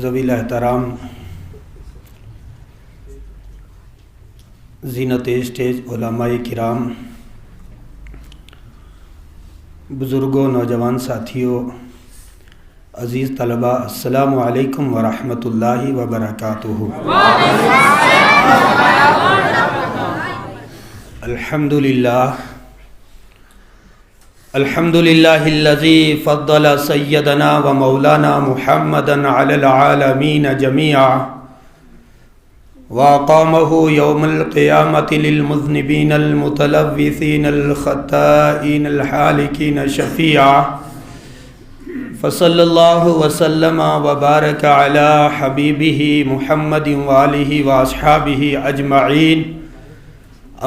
ذویل احترام زینت اسٹیج علماء کرام، بزرگوں، نوجوان ساتھیوں، عزیز طلباء، السلام علیکم ورحمۃ اللہ وبرکاتہ۔ الحمد للہ الذی فضل سیدنا و مولانا محمدا علی العالمین جمیعا واقامہ یوم القیامۃ للمذنبین المتلوثین الخطائین الحالکین شفیعا، فصلی اللہ وسلم وبارک علی حبیبہ محمد وآلہ واصحابہ اجمعین،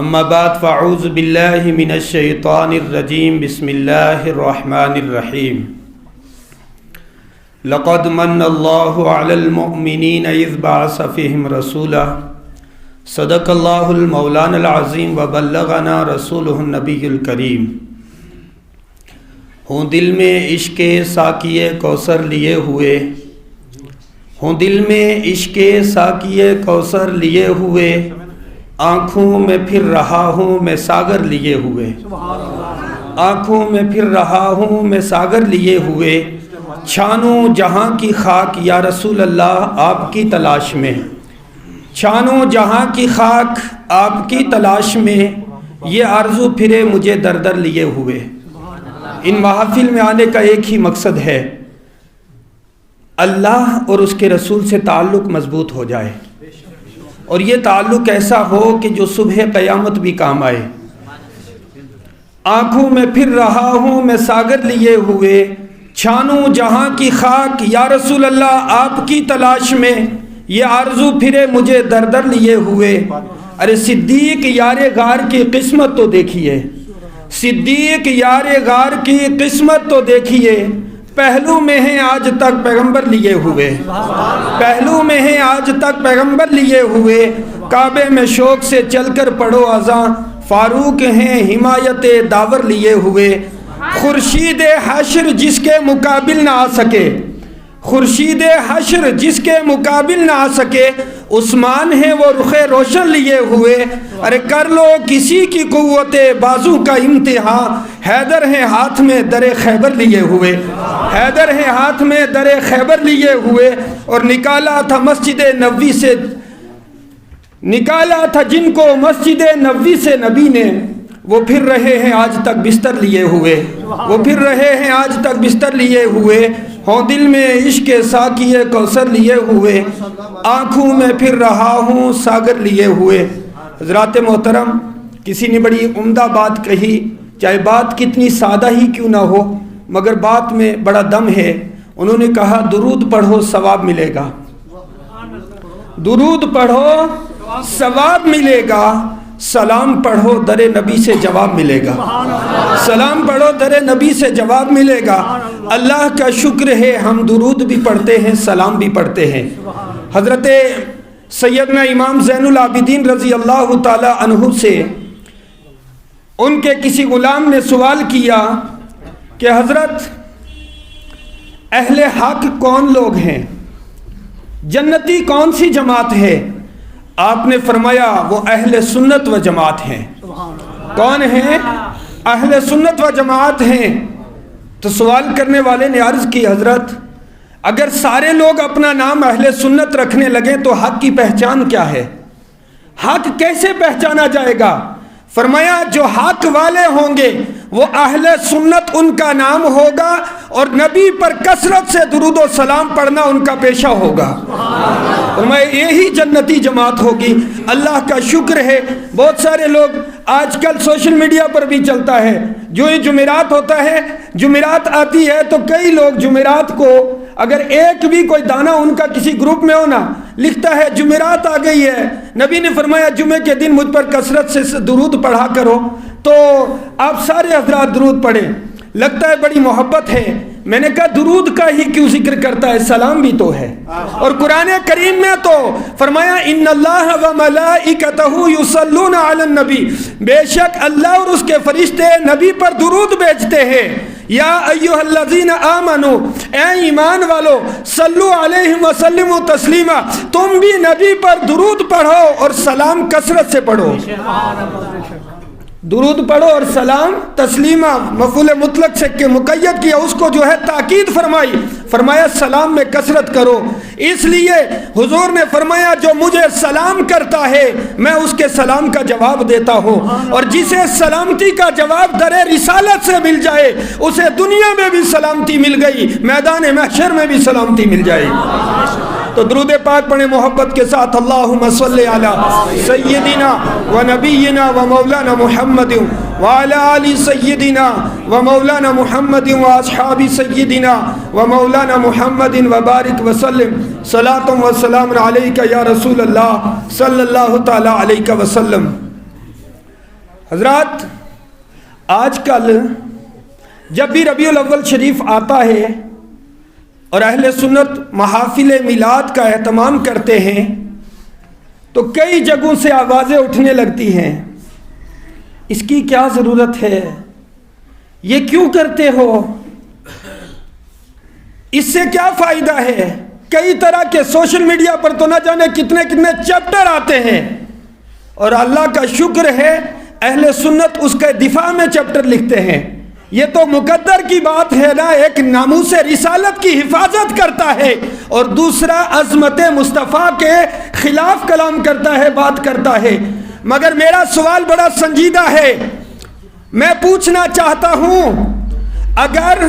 اما بعد فاعوذ باللہ من الشیطان الرجیم، بسم اللہ الرحمن الرحیم۔ لقد من اللہ علی المؤمنین اذ بعث فیہم رسولا، صدق اللہ المولانا العظیم وبلغنا رسولہ النبی الکریم۔ ہوں دل میں عشق ساقی کوثر لیے ہوئے، ہوں دل میں عشق ساقی کوثر لیے ہوئے، آنکھوں میں پھر رہا ہوں میں ساگر لیے ہوئے، آنکھوں میں پھر رہا ہوں میں ساگر لیے ہوئے، چھانوں جہاں کی خاک یا رسول اللہ آپ کی تلاش میں، چھانوں جہاں کی خاک آپ کی تلاش میں، یہ آرزو پھرے مجھے در در لیے ہوئے۔ ان محافل میں آنے کا ایک ہی مقصد ہے، اللہ اور اس کے رسول سے تعلق مضبوط ہو جائے، اور یہ تعلق ایسا ہو کہ جو صبح قیامت بھی کام آئے۔ آنکھوں میں پھر رہا ہوں میں ساگر لیے ہوئے، چھانوں جہاں کی خاک یا رسول اللہ آپ کی تلاش میں، یہ آرزو پھرے مجھے در در لیے ہوئے۔ ارے صدیق یار غار کی قسمت تو دیکھیے، صدیق یار غار کی قسمت تو دیکھیے، پہلو میں ہیں آج تک پیغمبر لیے ہوئے، پہلو میں ہیں آج تک پیغمبر لیے ہوئے، کعبے میں شوق سے چل کر پڑھو اذاں، فاروق ہیں حمایت داور لیے ہوئے۔ خورشید حشر جس کے مقابل نہ آ سکے، خورشید حشر جس کے مقابل نہ آ سکے، عثمان ہیں وہ رخ روشن لیے ہوئے۔ ارے کر لو کسی کی قوت بازو کا امتحان، حیدر ہیں ہاتھ میں در خیبر لیے ہوئے، حیدر ہیں ہاتھ میں در خیبر لیے ہوئے، اور نکالا تھا مسجد نبوی سے، نکالا تھا جن کو مسجد نبوی سے نبی نے، وہ پھر رہے ہیں آج تک بستر لیے ہوئے، وہ پھر رہے ہیں آج تک بستر لیے ہوئے، ہوں دل میں عشق ساقی کوثر لیے ہوئے، آنکھوں میں پھر رہا ہوں ساگر لیے ہوئے۔ حضرات محترم، کسی نے بڑی عمدہ بات کہی، چاہے بات کتنی سادہ ہی کیوں نہ ہو مگر بات میں بڑا دم ہے۔ انہوں نے کہا درود پڑھو ثواب ملے گا، درود پڑھو ثواب ملے گا، سلام پڑھو در نبی سے جواب ملے گا، سلام پڑھو در نبی سے جواب ملے گا۔ اللہ کا شکر ہے ہم درود بھی پڑھتے ہیں، سلام بھی پڑھتے ہیں۔ حضرت سیدنا امام زین العابدین رضی اللہ تعالی عنہ سے ان کے کسی غلام نے سوال کیا کہ حضرت اہل حق کون لوگ ہیں، جنتی کون سی جماعت ہے؟ آپ نے فرمایا وہ اہل سنت و جماعت ہیں۔ کون ہیں؟ اہل سنت و جماعت ہیں۔ تو سوال کرنے والے نے عرض کی حضرت اگر سارے لوگ اپنا نام اہل سنت رکھنے لگیں تو حق کی پہچان کیا ہے؟ حق کیسے پہچانا جائے گا؟ فرمایا جو حق والے ہوں گے وہ اہل سنت ان کا نام ہوگا، اور نبی پر کثرت سے درود و سلام پڑھنا ان کا پیشہ ہوگا۔ فرمایا یہی جنتی جماعت ہوگی۔ اللہ کا شکر ہے بہت سارے لوگ آج کل سوشل میڈیا پر بھی چلتا ہے، جو یہ جمعرات ہوتا ہے، جمعرات آتی ہے تو کئی لوگ جمعرات کو اگر ایک بھی کوئی دانہ ان کا کسی گروپ میں ہونا لکھتا ہے جمعرات آ گئی ہے، نبی نے فرمایا جمعے کے دن مجھ پر کثرت سے درود پڑھا کرو، تو آپ سارے حضرات درود پڑھیں۔ لگتا ہے بڑی محبت ہے، میں نے کہا درود کا ہی کیوں ذکر کرتا ہے، سلام بھی تو ہے۔ اور قرآن کریم میں تو فرمایا ان اللہ و ملائکتہ یصلون علی النبی، بے شک اللہ اور اس کے فرشتے نبی پر درود بھیجتے ہیں۔ یا ایھا الذین آمنو، اے ایمان والو، صلو علیہ وسلم تسلیما، تم بھی نبی پر درود پڑھو اور سلام کثرت سے پڑھو۔ درود پڑھو اور سلام تسلیمہ، مفعول مطلق سے کہ مقید کیا، اس کو جو ہے تاکید فرمائی، فرمایا سلام میں کثرت کرو۔ اس لیے حضور نے فرمایا جو مجھے سلام کرتا ہے میں اس کے سلام کا جواب دیتا ہوں، اور جسے سلامتی کا جواب در رسالت سے مل جائے اسے دنیا میں بھی سلامتی مل گئی، میدان محشر میں بھی سلامتی مل جائے۔ تو درود پاک پڑھیں محبت کے ساتھ، اللہم صلی علی سیدنا و نبینا و مولانا محمد وعلی آل سیدنا و مولانا محمد و اصحاب سیدنا و مولانا محمد و بارک وسلم، صلاۃ و سلام علیک یا رسول اللہ صلی اللہ تعالی علیہ وسلم۔ حضرات، آج کل جب بھی ربیع الاول شریف آتا ہے اور اہل سنت محافل میلاد کا اہتمام کرتے ہیں تو کئی جگہوں سے آوازیں اٹھنے لگتی ہیں، اس کی کیا ضرورت ہے، یہ کیوں کرتے ہو، اس سے کیا فائدہ ہے۔ کئی طرح کے سوشل میڈیا پر تو نہ جانے کتنے کتنے چیپٹر آتے ہیں، اور اللہ کا شکر ہے اہل سنت اس کے دفاع میں چیپٹر لکھتے ہیں۔ یہ تو مقدر کی بات ہے نا، ایک ناموس رسالت کی حفاظت کرتا ہے اور دوسرا عظمت مصطفیٰ کے خلاف کلام کرتا ہے، بات کرتا ہے۔ مگر میرا سوال بڑا سنجیدہ ہے، میں پوچھنا چاہتا ہوں، اگر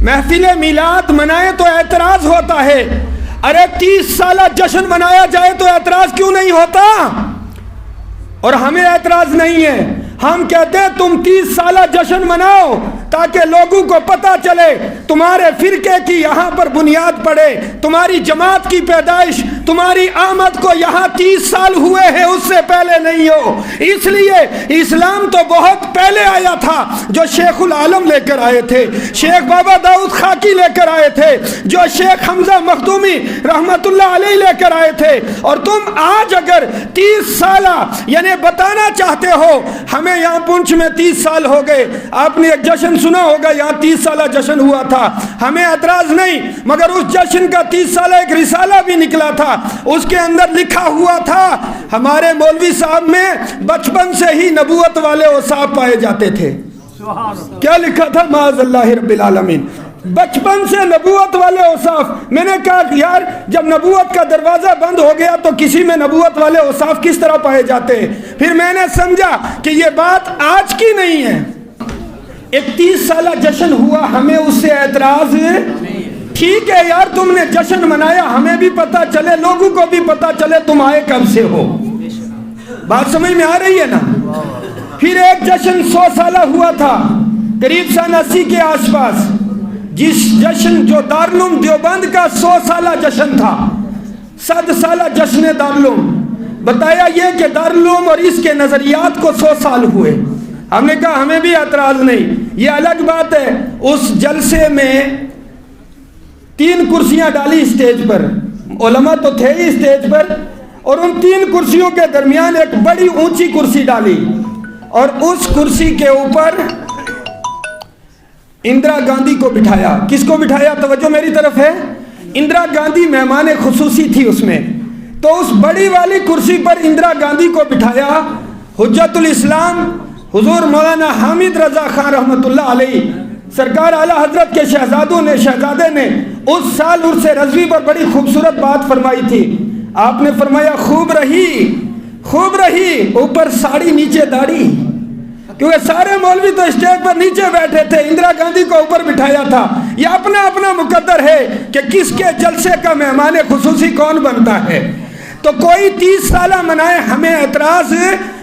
محفل میلاد منائے تو اعتراض ہوتا ہے، ارے 30 سالہ جشن منایا جائے تو اعتراض کیوں نہیں ہوتا؟ اور ہمیں اعتراض نہیں ہے، ہم کہتے ہیں تم 30 سالہ جشن مناؤ تاکہ لوگوں کو پتہ چلے تمہارے فرقے کی یہاں پر بنیاد پڑے، تمہاری جماعت کی پیدائش، تمہاری آمد کو یہاں 30 سال ہوئے ہیں، اس سے پہلے نہیں ہو۔ اس لیے اسلام تو بہت پہلے آیا تھا، جو شیخ العالم لے کر آئے تھے، شیخ بابا داؤد خاکی لے کر آئے تھے، جو شیخ حمزہ مخدومی رحمت اللہ علیہ لے کر آئے تھے، اور تم آج اگر 30 سالہ یعنی بتانا چاہتے ہو ہمیں یہاں پونچھ میں 30 سال ہو گئے، آپ نے ایک جشن سنا ہوگا یہاں 30 سالہ جشن ہوا تھا، ہمیں اعتراض نہیں، مگر اس جشن کا 30 سالہ ایک رسالہ بھی نکلا تھا، اس کے اندر لکھا ہوا تھا ہمارے مولوی صاحب میں بچپن سے ہی نبوت والے اوصاف پائے جاتے تھے۔ کیا لکھا تھا؟ معاذ اللہ رب العالمین، بچپن سے نبوت والے اوصاف۔ میں نے کہا یار جب نبوت کا دروازہ بند ہو گیا تو کسی میں نبوت والے اوصاف کس طرح پائے جاتے ہیں؟ پھر میں نے سمجھا کہ یہ بات آج کی نہیں ہے، ایک 30 سالہ جشن ہوا، ہمیں اس سے اعتراض ٹھیک ہے یار، تم نے جشن منایا، ہمیں بھی پتا چلے، لوگوں کو بھی پتا چلے تم آئے کب سے ہو۔ بات سمجھ میں آ رہی ہے نا؟ پھر ایک جشن 100 سالہ ہوا تھا قریب سن 80 کے آس پاس، جس جشن جو دارالعلوم دیوبند کا 100 سالہ جشن تھا، 100 سالہ جشن دارالعلوم، بتایا یہ کہ دارالعلوم اور اس کے نظریات کو 100 سال ہوئے۔ ہم نے کہا ہمیں بھی اعتراض نہیں، یہ الگ بات ہے۔ اس جلسے میں 3 کرسیاں ڈالی اسٹیج پر، علماء تو تھے ہی اسٹیج پر، اور ان 3 کرسیوں کے درمیان ایک بڑی اونچی کرسی ڈالی، اور اس کرسی کے اوپر اندرا گاندھی کو بٹھایا۔ کس کو بٹھایا؟ توجہ میری طرف ہے، اندرا گاندھی مہمان خصوصی تھی اس میں، تو اس بڑی والی کرسی پر اندرا گاندھی کو بٹھایا۔ حجت الاسلام حضور مولانا حامد رضا خان رحمت اللہ علیہ سرکار اعلیٰ حضرت کے شہزادے نے اس سال عرس رضوی پر بڑی خوبصورت بات فرمائی تھی۔ آپ نے فرمایا خوب رہی اوپر ساڑی نیچے داڑھی، کیونکہ سارے مولوی تو اسٹیج پر نیچے بیٹھے تھے، اندرا گاندھی کو اوپر بٹھایا تھا۔ یہ اپنا اپنا مقدر ہے کہ کس کے جلسے کا مہمان خصوصی کون بنتا ہے۔ تو کوئی 30 سالہ منائے ہمیں اعتراض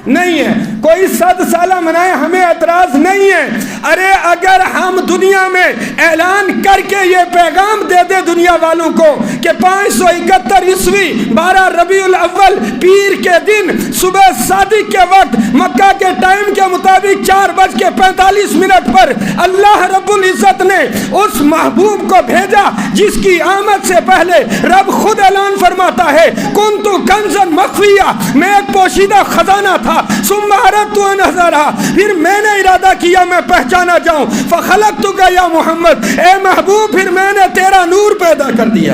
نہیں ہے، کوئی 100 سالہ منائے ہمیں اعتراض نہیں ہے۔ ارے اگر ہم دنیا میں اعلان کر کے یہ پیغام دے دے دنیا والوں کو کہ 571 عیسوی 12 ربیع الاول پیر کے دن صبح صادق کے وقت مکہ کے ٹائم کے مطابق 4:45 پر اللہ رب العزت نے اس محبوب کو بھیجا جس کی آمد سے پہلے رب خود اعلان فرماتا ہے کنتو کنزا مخفیہ، میں ایک پوشیدہ خزانہ تھا، ثم فَأَرَدْتُ أَنْ أَظْهَرَهَا، پھر میں نے ارادہ کیا میں پہچانا جاؤں، فَخَلَقْتُكَ يَا محمد، اے محبوب پھر میں نے تیرا نور پیدا کر دیا۔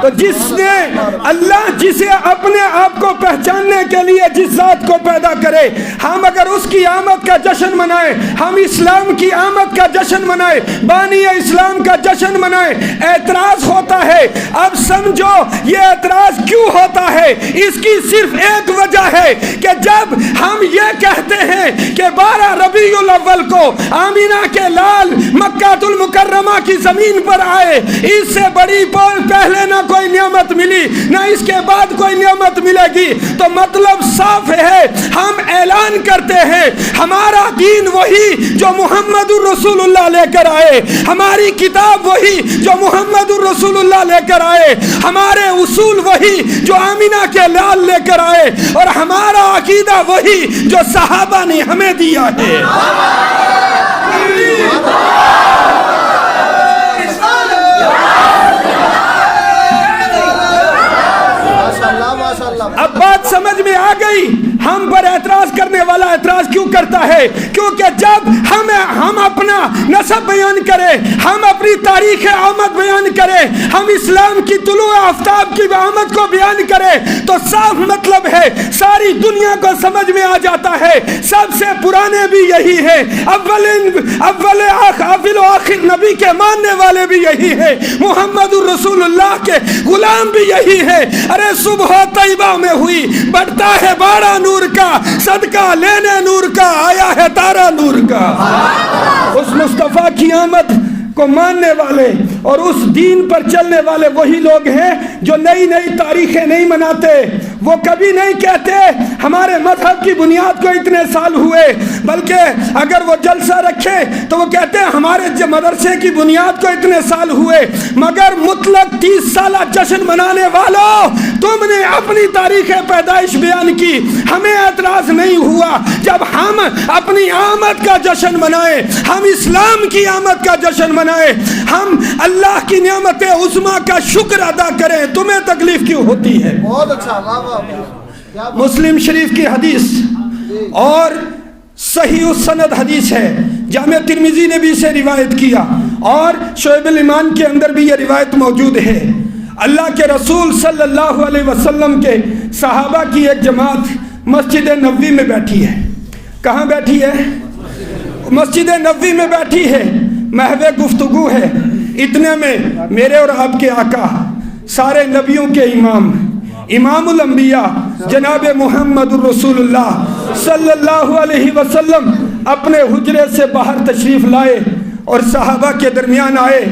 تو جس نے اللہ جسے اپنے آپ کو پہچاننے کے لیے جس ذات کو پیدا کرے، ہم اگر اس کی آمد کا جشن منائیں، ہم اسلام کی آمد کا جشن منائیں، بانی اسلام کا جشن منائیں، اعتراض ہوتا ہے۔ اب سمجھو یہ اعتراض کیوں ہوتا ہے، اس کی صرف ایک وجہ ہے کہ جب ہم یہ کہتے ہیں کہ 12 ربیع الاول کو آمینہ کے لال مکہ المکرمہ کی زمین پر آئے، اس سے بڑی پہلے نہ کوئی نعمت ملی نہ اس کے بعد کوئی نعمت ملے گی، تو مطلب صاف ہے، ہم اعلان کرتے ہیں ہمارا دین وہی جو محمد الرسول اللہ لے کر آئے، ہماری کتاب وہی جو محمد الرسول اللہ لے کر آئے، ہمارے اصول وہی جو آمینہ کے لال لے کر آئے، اور ہمارا عقیدہ وہی جو صحابہ نے ہمیں دیا ہے۔ اب بات سمجھ میں آ گئی ہم پر اعتراض کرنے والا اعتراض کیوں کرتا ہے؟ کیونکہ جب ہم اپنا نسب بیان کریں، ہم اپنی تاریخ آمد بیان کریں، ہم اسلام کی طلوع آفتاب کی آمد کو بیان کریں، تو صاف مطلب ہے ساری دنیا کو سمجھ میں آ جاتا ہے سب سے پرانے بھی یہی ہیں، اول و آخر نبی کے ماننے والے بھی یہی ہیں، محمد الرسول اللہ کے غلام بھی یہی ہے۔ ارے صبح طیبہ میں ہوئی، بڑھتا ہے بارہ نور کا، صدقہ لینے نور کا، آیا ہے تارا نور کا۔ اس مصطفیٰ کی آمد کو ماننے والے اور اس دین پر چلنے والے وہی لوگ ہیں جو نئی نئی تاریخیں نہیں مناتے۔ وہ کبھی نہیں کہتے ہمارے مذہب کی بنیاد کو اتنے سال ہوئے، بلکہ اگر وہ جلسہ رکھے تو وہ کہتے ہیں ہمارے مدرسے کی بنیاد کو اتنے سال ہوئے۔ مگر مطلق 30 سالہ جشن منانے والوں، تم نے اپنی تاریخ پیدائش بیان کی، ہمیں اعتراض نہیں ہوا جب ہم اپنی آمد کا جشن منائیں، ہم اسلام کی آمد کا جشن منائیں، ہم اللہ کی نعمت عظمیٰ کا شکر ادا کریں، تمہیں تکلیف کیوں ہوتی ہے؟ بہت اچھا، مسلم شریف کی حدیث اور صحیح السند حدیث ہے، جامع ترمذی نے بھی اسے روایت کیا اور شعب الایمان کے اندر بھی یہ روایت موجود ہے۔ اللہ کے رسول صلی اللہ علیہ وسلم کے صحابہ کی ایک جماعت مسجد نبوی میں بیٹھی ہے۔ کہاں بیٹھی ہے؟ مسجد نبوی میں بیٹھی ہے، محو گفتگو ہے۔ اتنے میں میرے اور آپ کے آقا، سارے نبیوں کے امام الانبیاء جناب محمد الرسول اللہ صلی اللہ علیہ وسلم اپنے حجرے سے باہر تشریف لائے اور صحابہ کے درمیان آئے۔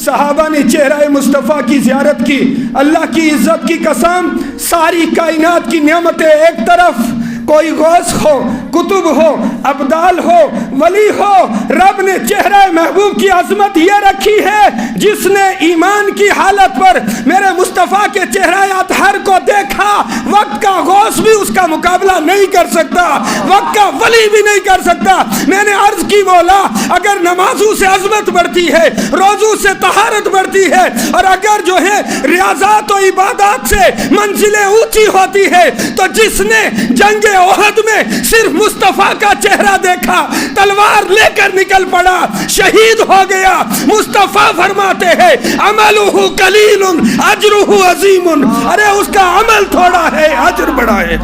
صحابہ نے چہرہ مصطفیٰ کی زیارت کی۔ اللہ کی عزت کی قسم، ساری کائنات کی نعمتیں ایک طرف، کوئی غوث ہو، کتب ہو، ابدال ہو، ولی ہو، رب نے چہرہ محبوب کی عظمت یہ رکھی ہے جس نے ایمان کی حالت پر میرے مصطفیٰ کے چہرہ اطہر کو دیکھا، وقت کا غوث بھی اس کا مقابلہ نہیں کر سکتا، وقت کا ولی بھی نہیں کر سکتا۔ میں نے عرض کی مولا، اگر نمازوں سے عظمت بڑھتی ہے، روزوں سے طہارت بڑھتی ہے، اور اگر جو ہے ریاضات و عبادات سے منزلیں اونچی ہوتی ہے، تو جس نے جنگ احد میں صرف مصطفیٰ کا چہرہ دیکھا، تلوار لے کر نکل پڑا، شہید ہو گیا۔ مصطفیٰ فرماتے ہیں عملہ قلیل اجرہ عظیم، ارے اس کا عمل تھوڑا ہے، اجر بڑا ہے،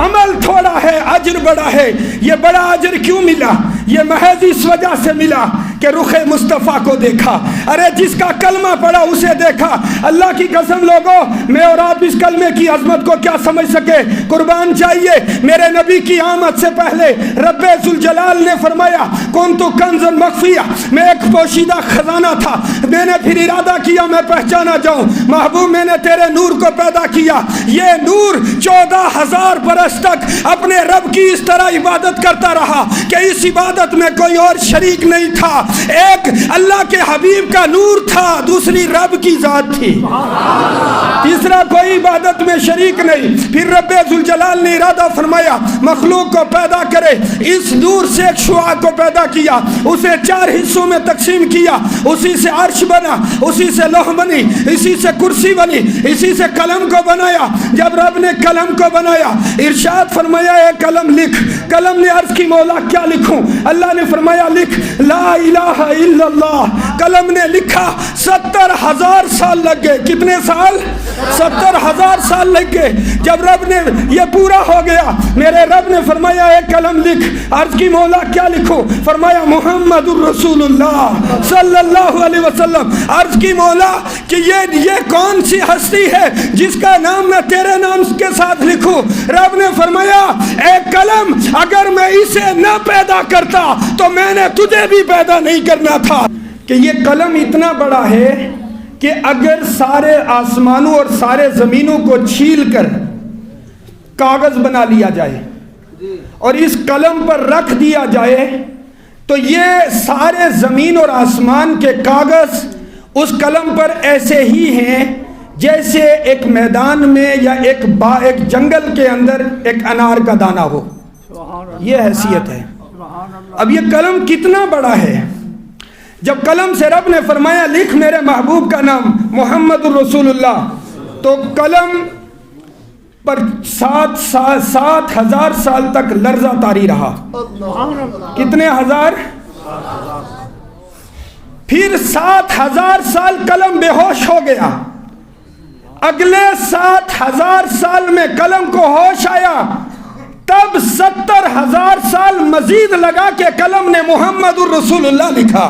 عمل تھوڑا ہے، اجر بڑا ہے۔ یہ بڑا اجر کیوں ملا؟ یہ محض اس وجہ سے ملا کہ رخ مصطفیٰ کو دیکھا۔ ارے جس کا کلمہ پڑھا اسے دیکھا۔ اللہ کی قسم لوگوں، میں اور آپ اس کلمے کی عظمت کو کیا سمجھ سکے؟ قربان چاہیے، میرے نبی کی آمد سے پہلے رب ذوالجلال نے فرمایا کنت کنزا مخفیہ، میں ایک پوشیدہ خزانہ تھا، میں نے پھر ارادہ کیا میں پہچانا جاؤں۔ محبوب میں نے تیرے نور کو پیدا کیا، یہ نور 14,000 برس تک اپنے رب کی اس طرح عبادت کرتا رہا کہ اس عبادت میں کوئی اور شریک نہیں تھا۔ ایک اللہ کے حبیب کا نور تھا، دوسری رب کی ذات تھی، تیسرا کوئی عبادت میں شریک نہیں۔ پھر رب ذوالجلال نے ارادہ فرمایا مخلوق کو پیدا کرے، اس نور سے ایک شعاع کو پیدا کیا، اسے 4 حصوں میں تقسیم کیا، اسی سے عرش بنا، اسی سے لوح بنی، اسی سے کرسی بنی، اسی سے قلم کو بنایا۔ جب رب نے قلم کو بنایا ارشاد فرمایا اے قلم لکھ۔ قلم نے عرض کی مولا کیا لکھوں؟ اللہ نے فرمایا لکھ لا الہ الا اللہ۔ قلم نے لکھا، 70,000 سال لگ گئے۔ کتنے سال؟ 70,000 سال لگ گئے۔ جب رب نے یہ پورا ہو گیا، میرے رب نے فرمایا اے قلم لکھ۔ عرض کی مولا کیا لکھوں؟ فرمایا محمد الرسول اللہ صلی اللہ علیہ وسلم۔ عرض کی مولا کہ یہ کون سی ہستی ہے جس کا نام میں تیرے نام کے ساتھ لکھوں؟ رب نے فرمایا اے قلم، اگر میں اسے نہ پیدا کرتا تو میں نے تجھے بھی پیدا نہیں کرنا تھا۔ کہ یہ قلم اتنا بڑا ہے کہ اگر سارے آسمانوں اور سارے زمینوں کو چھیل کر کاغذ بنا لیا جائے اور اس قلم پر رکھ دیا جائے تو یہ سارے زمین اور آسمان کے کاغذ اس قلم پر ایسے ہی ہیں جیسے ایک میدان میں یا ایک جنگل کے اندر ایک انار کا دانہ ہو۔ یہ حیثیت ہے۔ اب یہ قلم کتنا بڑا ہے؟ جب قلم سے رب نے فرمایا لکھ میرے محبوب کا نام محمد الرسول اللہ، تو قلم پر 7,000 سال تک لرزہ طاری رہا۔ کتنے ہزار؟ پھر 7,000 سال قلم بے ہوش ہو گیا۔ اگلے 7,000 سال میں قلم کو ہوش آیا، تب 70,000 سال مزید لگا کے قلم نے محمد الرسول اللہ لکھا۔